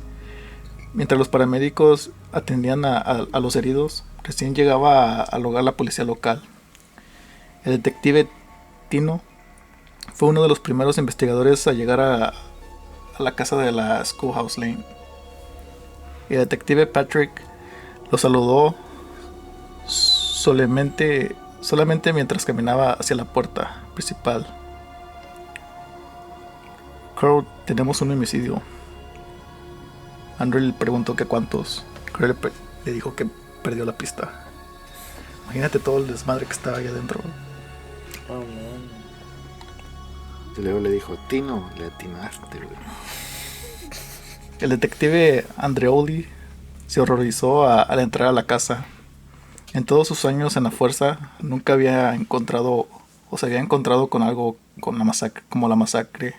mientras los paramédicos atendían a los heridos, recién llegaba al lugar la policía local. El detective Tino fue uno de los primeros investigadores a llegar a la casa de la Schoolhouse Lane. El detective Patrick lo saludó solamente mientras caminaba hacia la puerta principal. Crow, tenemos un homicidio. Andrew le preguntó que cuántos. Crow le dijo que perdió la pista. Imagínate todo el desmadre que estaba ahí adentro. Oh, man. Y luego le dijo, Tino, le atinaste, güey. El detective Andreoli se horrorizó al entrar a la casa. En todos sus años en la fuerza, nunca había encontrado o se había encontrado con algo como la masacre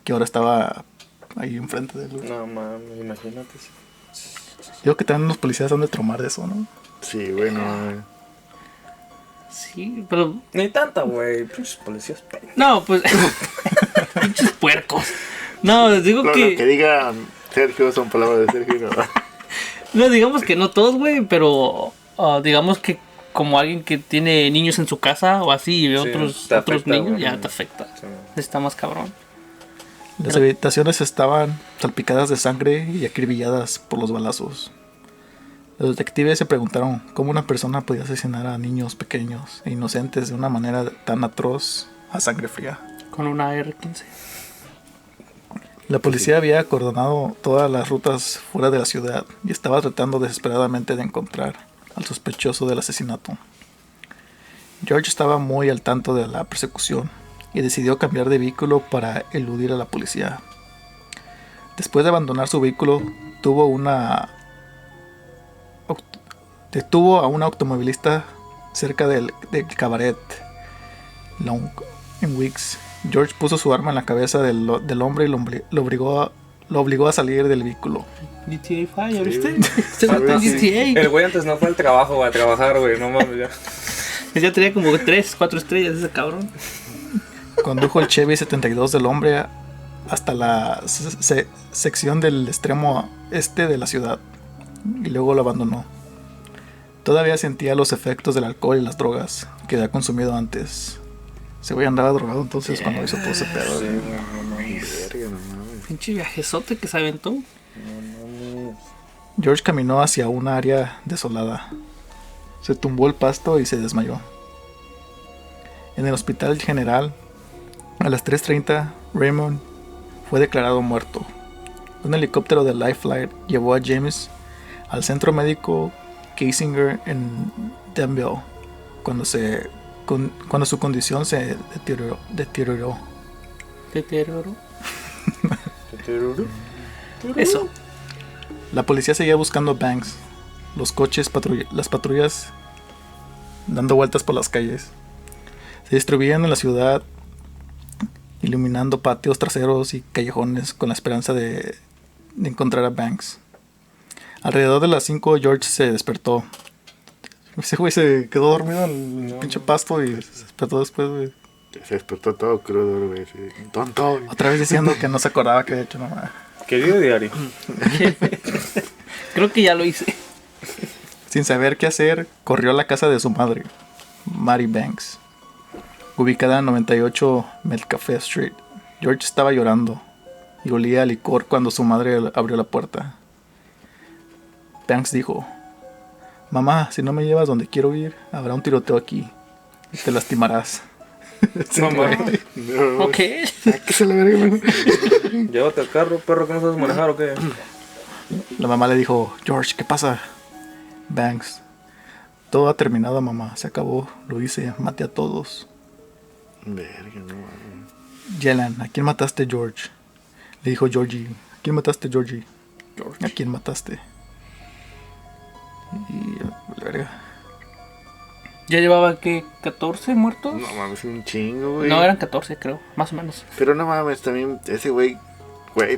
que ahora estaba ahí enfrente de él. No mames, imagínate. Yo creo que también los policías han de traumar de eso, ¿no? Sí, bueno. Sí, pero... Ni tanta, güey. Pinches policías pendejos. No, pues... pinches puercos. No, les digo Lo que... que diga Sergio son palabras de Sergio, ¿no? No, digamos que no todos, güey, pero... digamos que como alguien que tiene niños en su casa o así y ve Sí, otros te afecta, niños, güey. ya te afecta. Sí. Está más cabrón. Las habitaciones estaban salpicadas de sangre y acribilladas por los balazos. Los detectives se preguntaron cómo una persona podía asesinar a niños pequeños e inocentes de una manera tan atroz a sangre fría. Con una AR-15. La policía había acordonado todas las rutas fuera de la ciudad y estaba tratando desesperadamente de encontrar al sospechoso del asesinato. George estaba muy al tanto de la persecución y decidió cambiar de vehículo para eludir a la policía. Después de abandonar su vehículo, detuvo a un automovilista cerca del cabaret Long en Weeks. George puso su arma en la cabeza del hombre y lo obligó a salir del vehículo. GTA 5, ¿ya viste? güey. Se mata en GTA. El güey antes no fue al trabajo, güey, a trabajar, güey. No mames, ya. Ya tenía como 3, 4 estrellas ese cabrón. Condujo el Chevy 72 del hombre hasta la sección del extremo este de la ciudad y luego lo abandonó. Todavía sentía los efectos del alcohol y las drogas que había consumido antes. Se güey andaba drogado entonces cuando hizo todo ese pedo. Sí, güey, no mames. Verga, no mames. Pinche viajezote que se aventó. No mames. George caminó hacia un área desolada. Se tumbó el pasto y se desmayó. En el hospital general, a las 3:30, Raymond fue declarado muerto. Un helicóptero de Life Flight llevó a James al centro médico Kasinger en Danville cuando su condición se deterioró. Eso. La policía seguía buscando a Banks. Los coches, las patrullas dando vueltas por las calles. Se distribuían en la ciudad, iluminando patios traseros y callejones con la esperanza de encontrar a Banks. Alrededor de las 5, George se despertó. Ese güey se quedó dormido en el pinche pasto y se despertó después, güey. Se despertó todo crudo, güey. Sí. Tonto, güey. Otra vez diciendo que no se acordaba que había hecho nada. Querido diario. Creo que ya lo hice. Sin saber qué hacer, corrió a la casa de su madre, Mary Banks, ubicada en 98 Metcalfe Street. George estaba llorando y olía a licor cuando su madre abrió la puerta. Banks dijo: mamá, si no me llevas donde quiero ir, habrá un tiroteo aquí y te lastimarás. Mamá, No, Ok. sáquese la verga, man. llévate al carro, perro, que no sabes manejar o qué. La mamá le dijo: George, ¿qué pasa? Banks: todo ha terminado, mamá, se acabó, lo hice, maté a todos. Verga, no mames. Yelan: ¿a quién mataste, George? Le dijo Georgie: ¿a quién mataste, Georgie? ¿A quién mataste? Y verga. ¿Ya llevaba qué? ¿14 muertos? No mames, un chingo, güey. No, eran 14, creo. Más o menos. Pero no mames, también ese güey,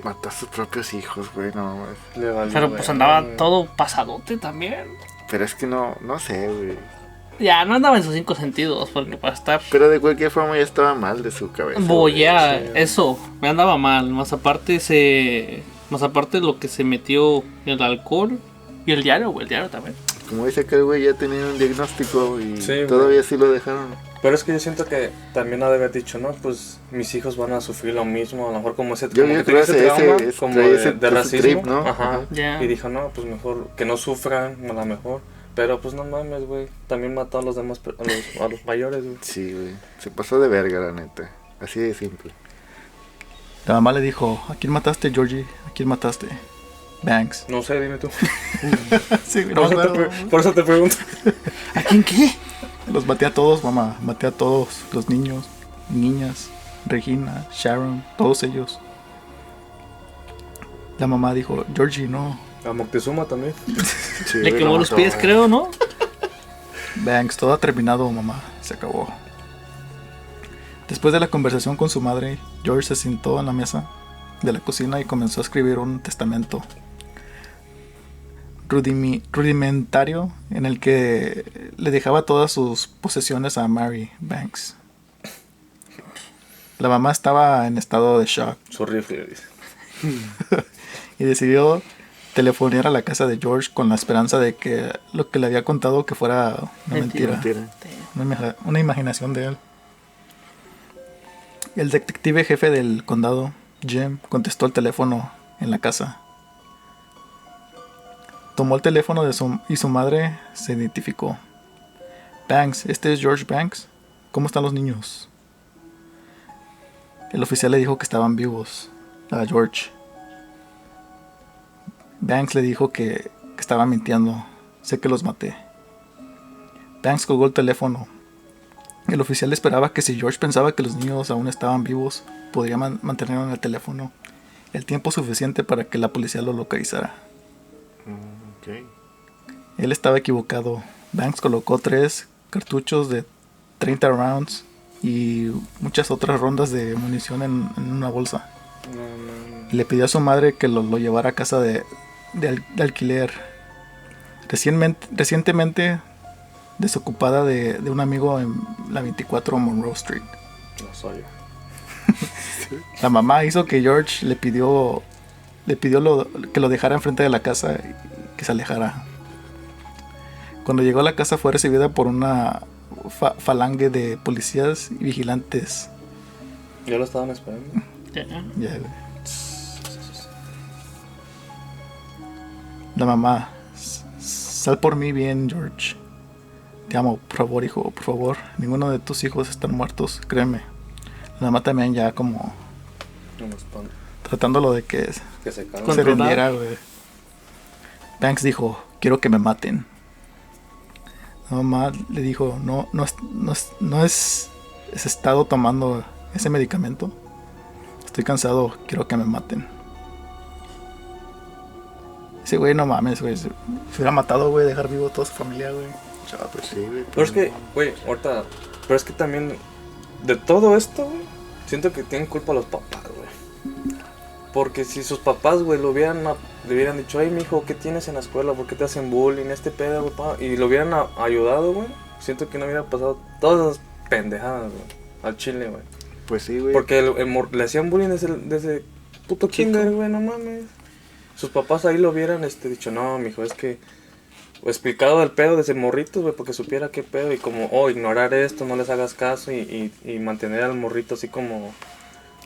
mató a sus propios hijos, güey, no mames. Le valió, Pero pues güey. andaba todo pasadote también. Pero es que no sé, güey. Ya, no andaba en sus 5 sentidos, porque para estar... Pero de cualquier forma ya estaba mal de su cabeza. Boya, sí. eso, me andaba mal. Más aparte lo que se metió el alcohol y el diario, güey, el diario también. Como dice que el güey ya tenía un diagnóstico y Sí, güey. todavía sí lo dejaron. Pero es que yo siento que también ha de haber dicho, no, pues mis hijos van a sufrir lo mismo, a lo mejor como ese, Yo como creo que tiene que ese trauma, ese- como trae de ese racismo, trip, ¿no? Ajá. Ajá. Ya. Y dijo, no, pues mejor que no sufran, a lo mejor. Pero pues no mames, güey, también mató a los demás, a los mayores, güey. Sí, güey. Se pasó de verga, la neta. Así de simple. La mamá le dijo: ¿a quién mataste, Georgie? ¿A quién mataste? Banks. No sé, dime tú. Sí, Por, no, eso te, claro. por eso te pregunto. ¿A quién qué? Los maté a todos, mamá. Maté a todos. Los niños, niñas, Regina, Sharon, todos ellos. La mamá dijo: Georgie, no. A Moctezuma también. Sí, Le güey, quemó lo los mató, pies, güey. creo, ¿no? Banks, todo ha terminado, mamá. Se acabó. Después de la conversación con su madre, George se sentó en la mesa de la cocina y comenzó a escribir un testamento rudimentario en el que le dejaba todas sus posesiones a Mary Banks. La mamá estaba en estado de shock Su rifle, dice. y decidió telefonear a la casa de George con la esperanza de que lo que le había contado que fuera una mentira. Mentira. Una imaginación de él. El detective jefe del condado, Jim, contestó el teléfono en la casa. Tomó el teléfono y su madre se identificó. Banks, ¿este es George Banks? ¿Cómo están los niños? El oficial le dijo que estaban vivos a George. Banks le dijo que estaba mintiendo. Sé que los maté. Banks colgó el teléfono. El oficial esperaba que si George pensaba que los niños aún estaban vivos, podría mantenerlo en el teléfono el tiempo suficiente para que la policía lo localizara. Ok. Él estaba equivocado. Banks colocó 3 cartuchos de 30 rounds y muchas otras rondas de munición en una bolsa. No. Y le pidió a su madre que lo llevara a casa de alquiler. Recientemente desocupada de un amigo en la 24 Monroe Street. No soy. La mamá hizo que George le pidió que lo dejara enfrente de la casa y que se alejara. Cuando llegó a la casa fue recibida por una falange de policías y vigilantes. Ya lo estaban esperando. Ya. Ya, güey. La mamá: sal por mí bien, George. Te amo, por favor, hijo, por favor. Ninguno de tus hijos están muertos, créeme. La mamá también ya como No nos pan. tratándolo de que Que se calma. se Controlar. rindiera, güey. Banks dijo: quiero que me maten. La mamá le dijo, no es estado tomando ese medicamento. Estoy cansado, quiero que me maten. Ese güey, no mames, güey. Se hubiera matado, güey, dejar vivo a toda su familia, güey. Pues sí, güey. Pero es que, güey, ahorita... Pero es que también... De todo esto, güey, siento que tienen culpa los papás, güey. Porque si sus papás, güey, le hubieran dicho, ay, mijo, ¿qué tienes en la escuela? ¿Por qué te hacen bullying? Este pedo, güey, pa? Y lo hubieran ayudado, güey. Siento que no hubiera pasado todas esas pendejadas, güey. Al chile, güey. Pues sí, güey. Porque le hacían bullying desde puto kinder, güey, no mames. Sus papás ahí lo hubieran dicho, no, mijo, es que... explicado del pedo desde morritos, güey, porque supiera qué pedo. Y como, ignorar esto, no les hagas caso. Y mantener al morrito así como...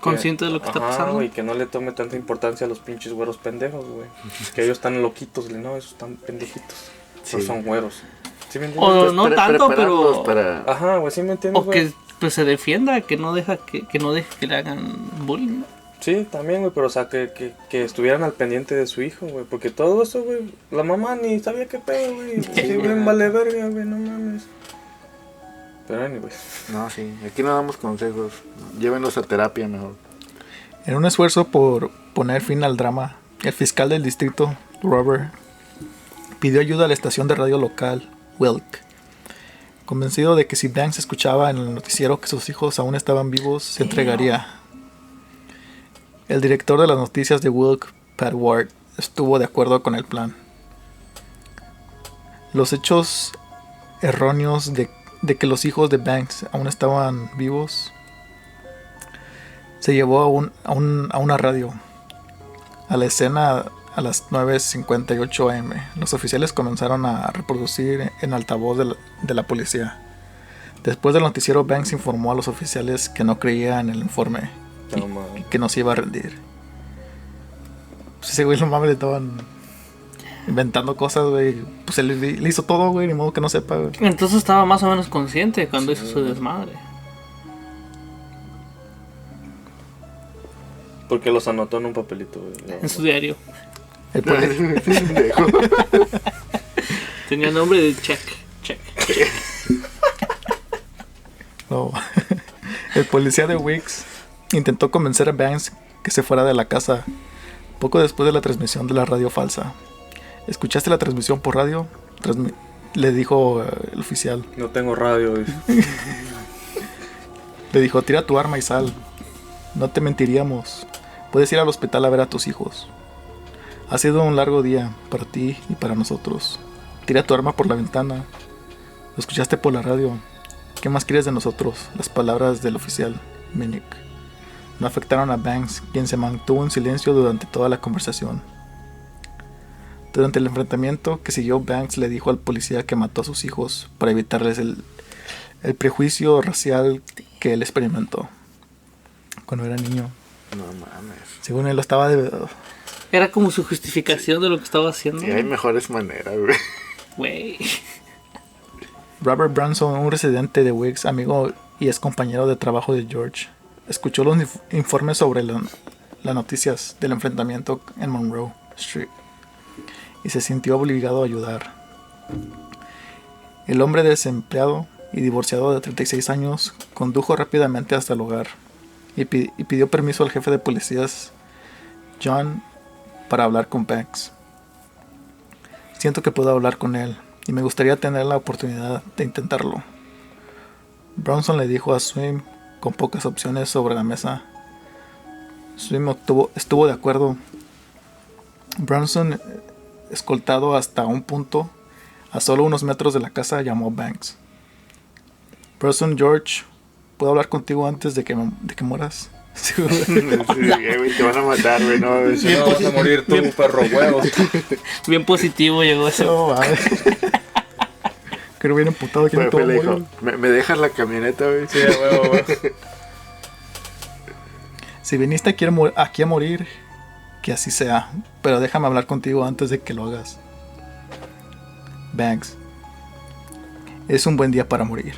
Consciente de lo que está pasando. Y que no le tome tanta importancia a los pinches güeros pendejos, güey. Que ellos están loquitos, no, esos están pendejitos. Sí. Pero son güeros. ¿Sí me entiendes? O no tanto, pero... Para... Ajá, güey, sí me entiendes, O güey. que pues, se defienda, que no deje que le hagan bullying. Sí, también, güey, pero o sea, que estuvieran al pendiente de su hijo, güey. Porque todo eso, güey, la mamá ni sabía qué pedo, güey. Sí, bien vale verga, güey, no mames. Pero anyways. No, sí, aquí no damos consejos. Llévenlos a terapia mejor. En un esfuerzo por poner fin al drama, el fiscal del distrito, Robert, pidió ayuda a la estación de radio local, Wilk. Convencido de que si Banks escuchaba en el noticiero que sus hijos aún estaban vivos, se entregaría. El director de las noticias de Wilk, Pat Ward, estuvo de acuerdo con el plan. Los hechos erróneos de que los hijos de Banks aún estaban vivos se llevó a una radio. A la escena a las 9:58 am. Los oficiales comenzaron a reproducir en altavoz de la policía. Después del noticiero, Banks informó a los oficiales que no creía en el informe y que no se iba a rendir. Pues ese güey, no mames, le estaban inventando cosas, güey. Pues él le hizo todo, güey, ni modo que no sepa, güey. Entonces estaba más o menos consciente cuando hizo su desmadre. Porque los anotó en un papelito, güey. En su diario. El policía, Tenía nombre de check. no. El policía de Wicks intentó convencer a Banks que se fuera de la casa poco después de la transmisión de la radio falsa. ¿Escuchaste la transmisión por radio? Le dijo el oficial. No tengo radio, güey. Le dijo, tira tu arma y sal. No te mentiríamos. Puedes ir al hospital a ver a tus hijos. Ha sido un largo día para ti y para nosotros. Tira tu arma por la ventana. Lo escuchaste por la radio. ¿Qué más quieres de nosotros? Las palabras del oficial, Minnick, no afectaron a Banks, quien se mantuvo en silencio durante toda la conversación. Durante el enfrentamiento que siguió, Banks le dijo al policía que mató a sus hijos para evitarles el prejuicio racial que él experimentó cuando era niño. No mames. Según él lo estaba de... Era como su justificación de lo que estaba haciendo. Sí, hay mejores maneras, güey. Güey. Robert Branson, un residente de Wicks, amigo y ex compañero de trabajo de George, escuchó los informes sobre las noticias del enfrentamiento en Monroe Street y se sintió obligado a ayudar. El hombre desempleado y divorciado de 36 años condujo rápidamente hasta el hogar y pidió permiso al jefe de policías, John, para hablar con Banks. Siento que puedo hablar con él y me gustaría tener la oportunidad de intentarlo. Bronson le dijo a Swim con pocas opciones sobre la mesa. Swim estuvo de acuerdo. Bronson, escoltado hasta un punto a solo unos metros de la casa, llamó a Banks. Bronson, George, ¿puedo hablar contigo antes de que mueras? Sí, güey, te van a matar, güey. No, Si no vas a morir tú, perro huevo. Bien positivo llegó ese. No, vale. Creo bien emputado que no le todo dijo, ¿me dejas la camioneta, güey? Sí, huevo, güey. Si viniste aquí a morir, que así sea. Pero déjame hablar contigo antes de que lo hagas. Banks, es un buen día para morir.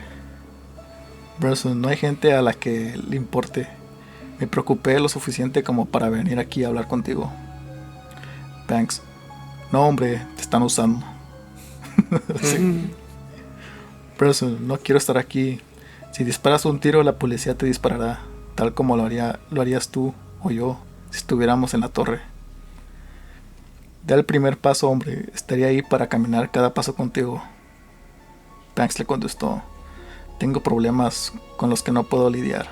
Bronson, no hay gente a la que le importe. Me preocupé lo suficiente como para venir aquí a hablar contigo. Banks, no hombre, te están usando. Sí. Person, no quiero estar aquí. Si disparas un tiro, la policía te disparará, tal como lo harías tú o yo si estuviéramos en la torre. Da el primer paso, hombre. Estaría ahí para caminar cada paso contigo. Banks le contestó: tengo problemas con los que no puedo lidiar.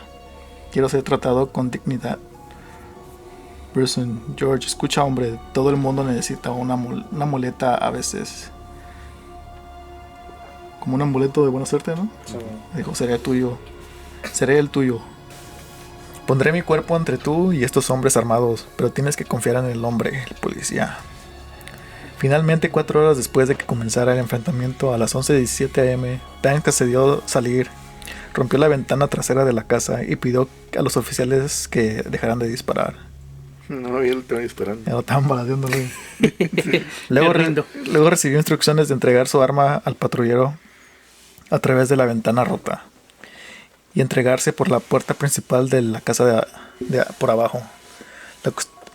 Quiero ser tratado con dignidad. Person, George, escucha, hombre. Todo el mundo necesita una muleta a veces. Como un amuleto de buena suerte, ¿no? Sí. Dijo: seré tuyo. Seré el tuyo. Pondré mi cuerpo entre tú y estos hombres armados, pero tienes que confiar en el hombre, el policía. Finalmente, 4 horas después de que comenzara el enfrentamiento, a las 11:17 am, Banks accedió a salir, rompió la ventana trasera de la casa y pidió a los oficiales que dejaran de disparar. No, ya lo estaba disparando. Ya lo estaban baladeándole. Me rindo. Luego recibió instrucciones de entregar su arma al patrullero a través de la ventana rota y entregarse por la puerta principal de la casa por abajo.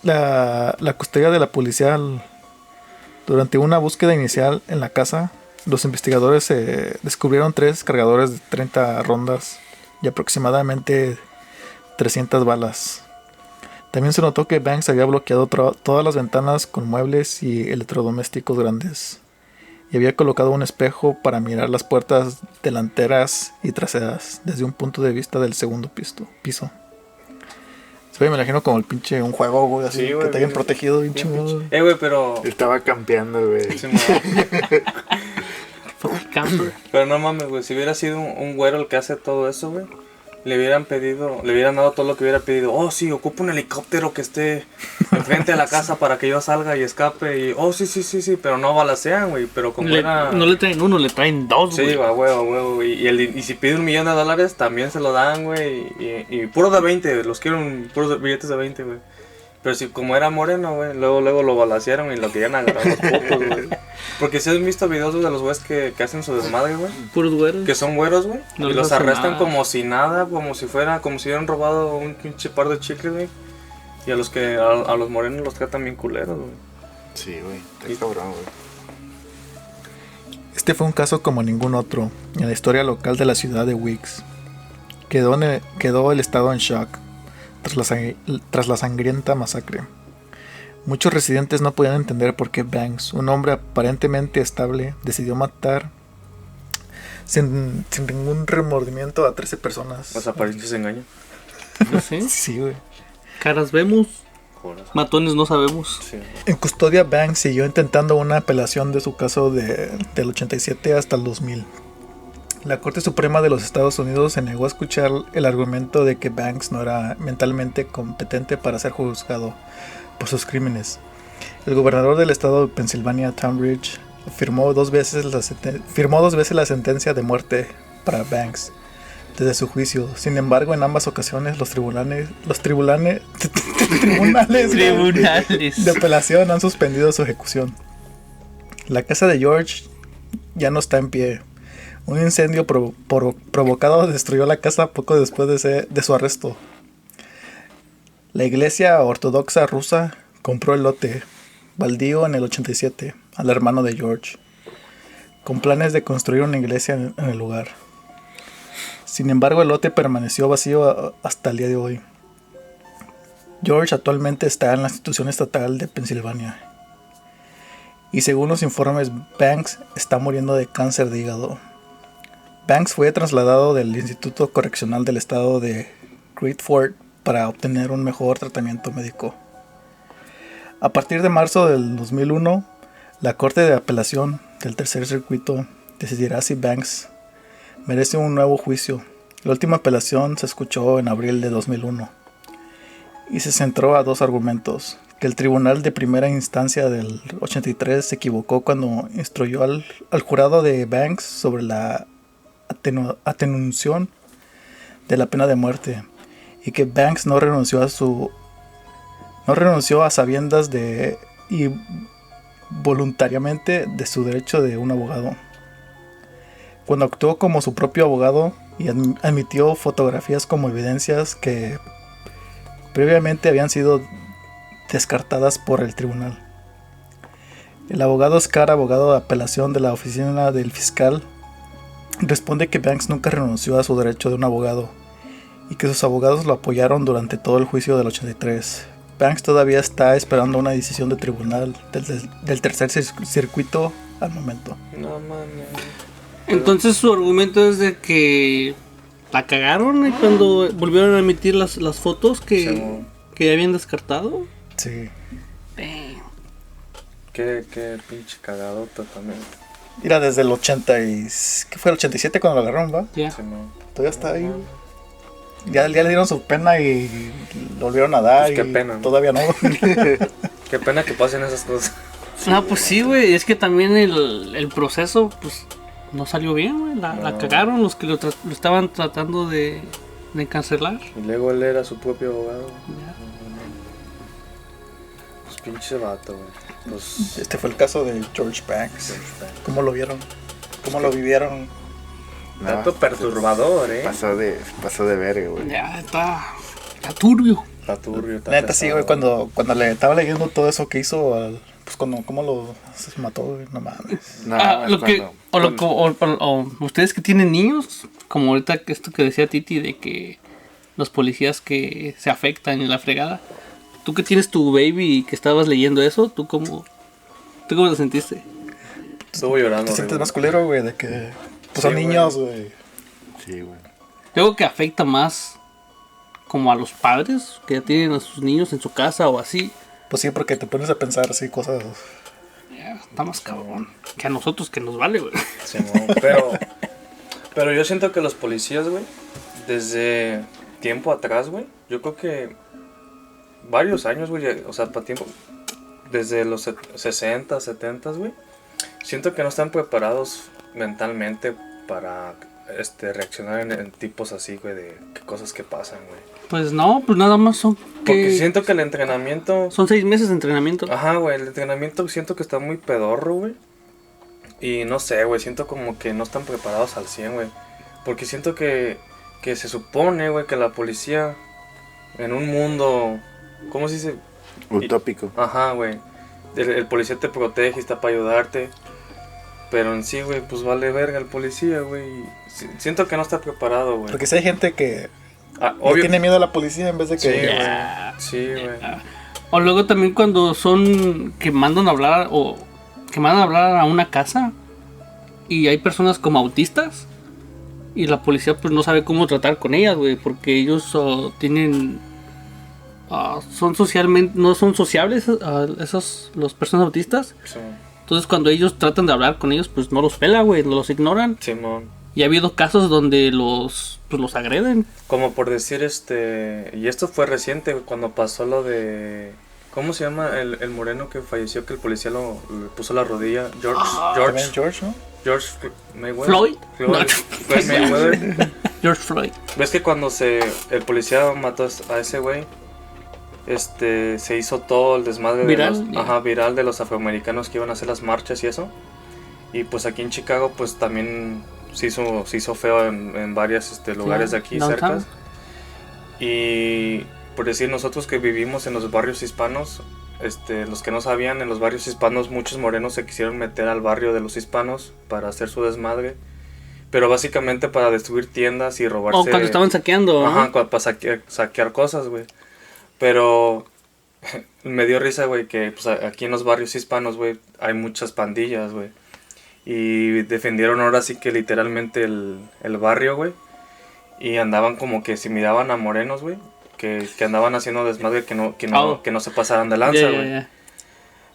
La custodia de la policía. Durante una búsqueda inicial en la casa, los investigadores descubrieron 3 cargadores de 30 rondas y aproximadamente 300 balas. También se notó que Banks había bloqueado todas las ventanas con muebles y electrodomésticos grandes y había colocado un espejo para mirar las puertas delanteras y traseras desde un punto de vista del segundo piso. Me imagino como el pinche un juego, güey, así, Sí, güey, que te hayan bien- protegido bien bien chingón. pinche. Güey, pero... Estaba campeando, güey. Sí, no. Fucking camper. Pero no mames, güey, si hubiera sido un güero el que hace todo eso, güey, le hubieran dado todo lo que hubiera pedido. Oh, sí, ocupo un helicóptero que esté enfrente de la casa para que yo salga y escape. Y, oh, sí, pero no balacean, güey. Pero como era... No le traen uno, le traen 2, Sí, güey. va, huevo. Y si pide $1,000,000, también se lo dan, güey. Y puro de 20, los quiero puros billetes de 20, güey. Pero si como era moreno, güey, luego lo balacearon y lo querían agarrar los putos, güey. Porque si has visto videos güey, de los güeyes que hacen su desmadre, güey. Puros güeros. Que son güeros, güey. No Y les los hace arrestan nada. como si nada, como si hubieran robado un pinche par de chicles, güey. Y a los morenos los tratan bien culeros, güey. Sí, güey. Está cabrón, güey. Este fue un caso como ningún otro en la historia local de la ciudad de Weeks. Quedó el estado en shock tras la sangrienta masacre. Muchos residentes no podían entender por qué Banks, un hombre aparentemente estable, decidió matar sin ningún remordimiento a 13 personas. Las apariencias engañan. Pues sí. Sí, güey. Caras vemos, Joder. matones no sabemos. Sí. En custodia, Banks siguió intentando una apelación de su caso del 87 hasta el 2000. La Corte Suprema de los Estados Unidos se negó a escuchar el argumento de que Banks no era mentalmente competente para ser juzgado por sus crímenes. El gobernador del estado de Pensilvania, Tom Ridge, firmó dos veces la sentencia de muerte para Banks desde su juicio. Sin embargo, en ambas ocasiones los tribunales de apelación han suspendido su ejecución. La casa de George ya no está en pie. Un incendio provocado destruyó la casa poco después de su arresto. La iglesia ortodoxa rusa compró el lote baldío en el 87 al hermano de George, con planes de construir una iglesia en el lugar. Sin embargo, el lote permaneció vacío hasta el día de hoy. George actualmente está en la institución estatal de Pensilvania. Y según los informes, Banks está muriendo de cáncer de hígado. Banks fue trasladado del Instituto Correccional del Estado de Great Fort para obtener un mejor tratamiento médico. A partir de marzo del 2001, la Corte de Apelación del Tercer Circuito decidirá si Banks merece un nuevo juicio. La última apelación se escuchó en abril de 2001 y se centró a dos argumentos: que el Tribunal de Primera Instancia del 83 se equivocó cuando instruyó al jurado de Banks sobre la atenuación de la pena de muerte, y que Banks no renunció a sabiendas y voluntariamente de su derecho de un abogado. Cuando actuó como su propio abogado y admitió fotografías como evidencias que previamente habían sido descartadas por el tribunal. El abogado Scott, abogado de apelación de la oficina del fiscal, responde que Banks nunca renunció a su derecho de un abogado y que sus abogados lo apoyaron durante todo el juicio del 83. Banks todavía está esperando una decisión de tribunal del tercer circuito al momento. No mames. Entonces su argumento es de que la cagaron cuando volvieron a emitir las fotos que habían descartado. Sí. Qué pinche cagadota también. Mira, desde el 80 y... ¿Qué fue el 87 cuando lo agarraron, va? Ya. Todavía está ahí. Ya le dieron su pena y lo volvieron a dar. Pues qué y pena, ¿no? Todavía no. Qué pena que pasen esas cosas. No, pues sí, güey. Es que también el proceso, pues, no salió bien, güey. La cagaron los que lo estaban tratando de cancelar. Y luego él era su propio abogado. Ya. Pues pinche vato, güey. Pues Este fue el caso de George Banks. ¿Cómo lo vieron? ¿Cómo lo vivieron? dato perturbador, Pasó de verga, güey. Ya está turbio. Está turbio, está Neta, sí, güey, pesado. cuando le estaba leyendo todo eso que hizo, pues cómo lo se mató, güey, no mames. No, O ustedes que tienen niños, como ahorita que esto que decía Titi de que los policías que se afectan en la fregada. Tú que tienes tu baby y que estabas leyendo eso, ¿tú cómo te sentiste? Estuvo llorando. Te sientes güey. más culero, güey, de que pues Sí, son güey. niños, güey. Sí, güey. Creo que afecta más como a los padres que ya tienen a sus niños en su casa o así. Pues sí, porque te pones a pensar así cosas. Ya, está más cabrón que a nosotros que nos vale, güey. Sí, no, pero yo siento que los policías, güey, desde tiempo atrás, güey, yo creo que varios años, güey, o sea, para tiempo, desde los 60, 70, güey, siento que no están preparados mentalmente para reaccionar en tipos así, güey, de cosas que pasan, güey. Pues no, pues nada más son Porque siento que el entrenamiento... son 6 meses de entrenamiento. Ajá, güey, el entrenamiento siento que está muy pedorro, güey. Y no sé, güey, siento como que no están preparados al 100, güey. Porque siento que se supone, güey, que la policía en un mundo... ¿Cómo se dice? Utópico. Ajá, güey. El policía te protege y está para ayudarte. Pero en sí, güey, pues vale verga el policía, güey. Siento que no está preparado, güey. Porque si hay gente que no obvio. tiene miedo a la policía en vez de que... Sí, güey. Ya. Sí, güey. O luego también cuando son que mandan a hablar a una casa y hay personas como autistas y la policía pues no sabe cómo tratar con ellas, güey, porque ellos tienen son socialmente no son sociables las personas autistas. Sí, Entonces cuando ellos tratan de hablar con ellos pues no los pela, güey, los ignoran. Simón. Y ha habido casos donde los agreden. Como por decir, y esto fue reciente, güey, cuando pasó lo de... ¿Cómo se llama el moreno que falleció, que el policía le puso la rodilla? También George, ¿no? George Mayweather. Floyd. Floyd Mayweather. George Floyd. ¿Ves que cuando el policía mató a ese güey, se hizo todo el desmadre Viral, viral de los afroamericanos que iban a hacer las marchas y eso? Y pues aquí en Chicago pues también se hizo feo en varios lugares de aquí downtown. cerca. Y por decir, nosotros que vivimos en los barrios hispanos, los que no sabían, en los barrios hispanos muchos morenos se quisieron meter al barrio de los hispanos para hacer su desmadre, pero básicamente para destruir tiendas y robarse. O cuando estaban saqueando. Ajá, para saquear cosas, güey. Pero me dio risa, güey, que pues, aquí en los barrios hispanos, güey, hay muchas pandillas, güey. Y defendieron ahora sí que literalmente el barrio, güey. Y andaban como que si miraban a morenos, güey, que andaban haciendo desmadre que no se pasaran de lanza, güey. Yeah.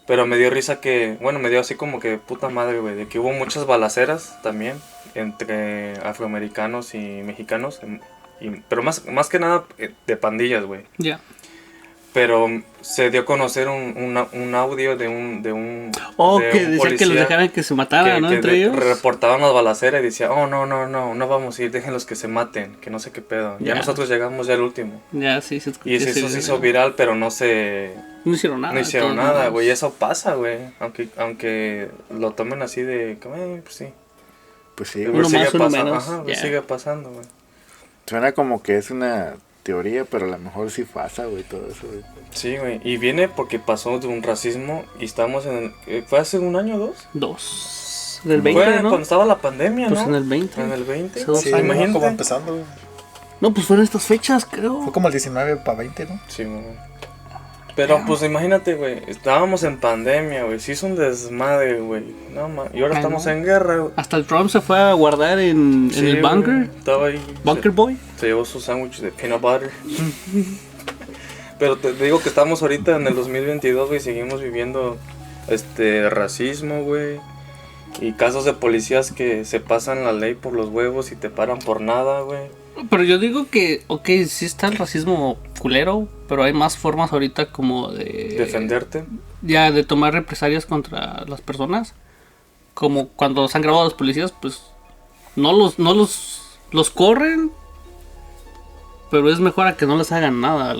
Pero me dio risa me dio así como que puta madre, güey, de que hubo muchas balaceras también entre afroamericanos y mexicanos, pero más que nada de pandillas, güey. Ya. Pero se dio a conocer un audio de un Que decía policía que los dejaran que se mataran, ¿no? Entre ellos. reportaban las balaceras y decía, no vamos a ir, déjenlos que se maten, que no sé qué pedo. Ya Ya. nosotros llegamos ya al último. Ya, sí, se escuchó. Y eso se hizo viral, pero no hicieron nada. no hicieron todos nada, modos. güey. Eso pasa, güey. Aunque lo tomen así de, pues sí. Pues sí, Uno güey. más, uno menos. Ajá, güey, Ya. sigue pasando, güey. Suena como que es una teoría, pero a lo mejor sí pasa, güey, todo eso, güey. Sí, güey. Y viene porque pasó de un racismo y estamos ¿fue hace un año o 2? 2. en el Fue 20, ¿no? cuando estaba la pandemia, Pues ¿no? en el 20. En el 20. Hace 2 Sí, años. imagínate. como empezando, güey. No, pues fueron estas fechas, creo. Fue como el 19 para 20, ¿no? Sí, güey. Pero pues imagínate, güey, estábamos en pandemia, güey, se hizo un desmadre, güey, no mames, y ahora Ay, estamos no. en guerra, güey. Hasta el Trump se fue a guardar en Sí, el güey, bunker. estaba ahí. Bunker Boy. Se llevó su sándwich de peanut butter. Pero te digo que estamos ahorita en el 2022, güey, seguimos viviendo racismo, güey. Y casos de policías que se pasan la ley por los huevos y te paran por nada, güey. Pero yo digo que, ok, sí está el racismo culero, pero hay más formas ahorita como de... Defenderte. Ya, de tomar represalias contra las personas. Como cuando se han grabado a los policías, pues no los corren, pero es mejor a que no les hagan nada,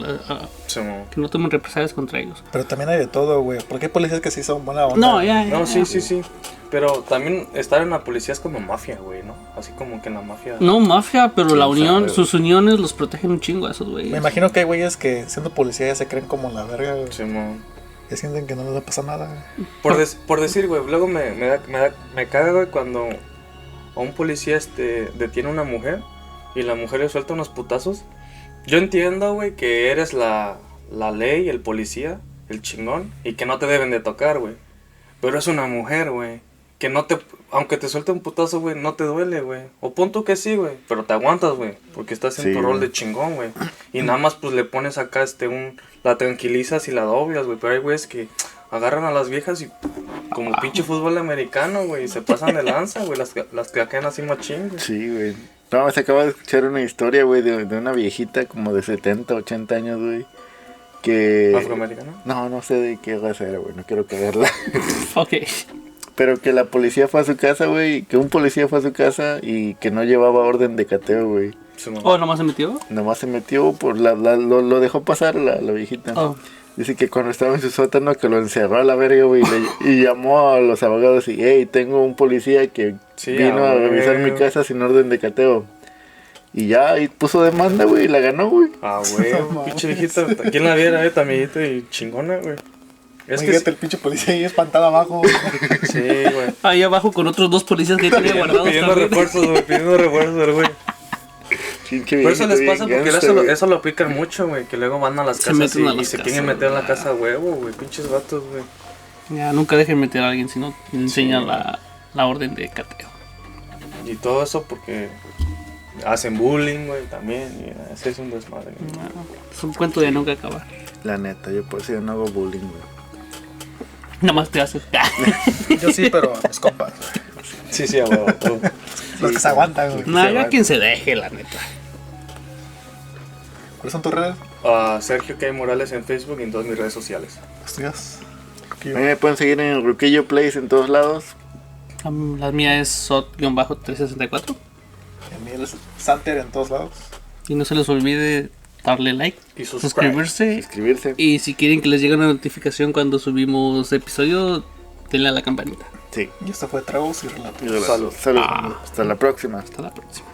que no tomen represalias contra ellos. Pero también hay de todo, güey. Porque hay policías que sí son buena onda. No, ya. No, sí. Pero también estar en la policía es como mafia, güey, ¿no? Así como que en la mafia... No mafia, pero Sí, la o sea, unión, pero- sus uniones los protegen un chingo a esos Me güeyes. imagino que hay güeyes que siendo policía ya se creen como la verga, güey. Simón. Ya sienten que no les va a pasar nada, güey. Por decir, güey, luego me caga, güey, cuando a un policía detiene a una mujer y la mujer le suelta unos putazos. Yo entiendo, güey, que eres la ley, el policía, el chingón, y que no te deben de tocar, güey. Pero es una mujer, güey, que no te... Aunque te suelte un putazo, güey, no te duele, güey. O punto que sí, güey, pero te aguantas, güey, porque estás en Sí, tu rol güey. de chingón, güey. Y nada más, pues, le pones acá, la tranquilizas y la doblas, güey. Pero hay güeyes que agarran a las viejas y como pinche fútbol americano, güey, y se pasan de lanza, güey, las claquean así machín, güey. Sí, güey. No, se acaba de escuchar una historia, güey, de una viejita como de 70, 80 años, güey. Que... Afroamericano. No sé de qué raza era, güey. No quiero cagarla. Ok. Pero que la policía fue a su casa, güey. Que un policía fue a su casa y que no llevaba orden de cateo, güey. Simón. Oh, nomás se metió. Nomás se metió por lo dejó pasar la viejita. Oh. Dice que cuando estaba en su sótano que lo encerró a la verga, güey. Y llamó a los abogados y, hey, tengo un policía que Sí, vino a revisar mi güey. casa sin orden de cateo. Y ya, y puso demanda, güey, y la ganó, güey. Ah, güey, pinche viejita. ¿Quién la viera, tan viejita y chingona, güey? Es que Imagínate el pinche policía ahí espantado abajo, güey. sí, güey. Ahí abajo con otros 2 policías que tiene guardados Pidiendo también. refuerzos, güey, pidiendo refuerzos, güey. Pinche Por eso les viejito pasa, bien porque gangster, güey. eso lo aplican mucho, güey. Que luego van a las Se casas meten a y las se casas, quieren meter en la güey. casa a huevo, güey. Pinches vatos, güey. Ya, nunca dejen meter a alguien si no enseñan Sí. la orden de cateo. Y todo eso porque hacen bullying, güey, también. Y ese es un desmadre, güey. No, es un cuento de nunca acabar. La neta, yo por eso yo no hago bullying, güey. Nomás te haces. Yo sí, pero a mis compas. Sí, a huevo. todo. Los que se aguantan, güey. No, ya quien se deje, la neta. ¿Cuáles son tus redes? Sergio K. Morales en Facebook y en todas mis redes sociales. ¿Las tuyas? A mí me pueden seguir en Ruquillo Place en todos lados. La mía es SOT-364. El mío es Santer en todos lados. Y no se les olvide darle like, Y subscribe. suscribirse. Suscribirse. Y si quieren que les llegue una notificación cuando subimos episodio, denle a la campanita. Sí. Y esto fue Tragos y Relatos. Y de Salud. Salud. Hasta la próxima. Hasta la próxima.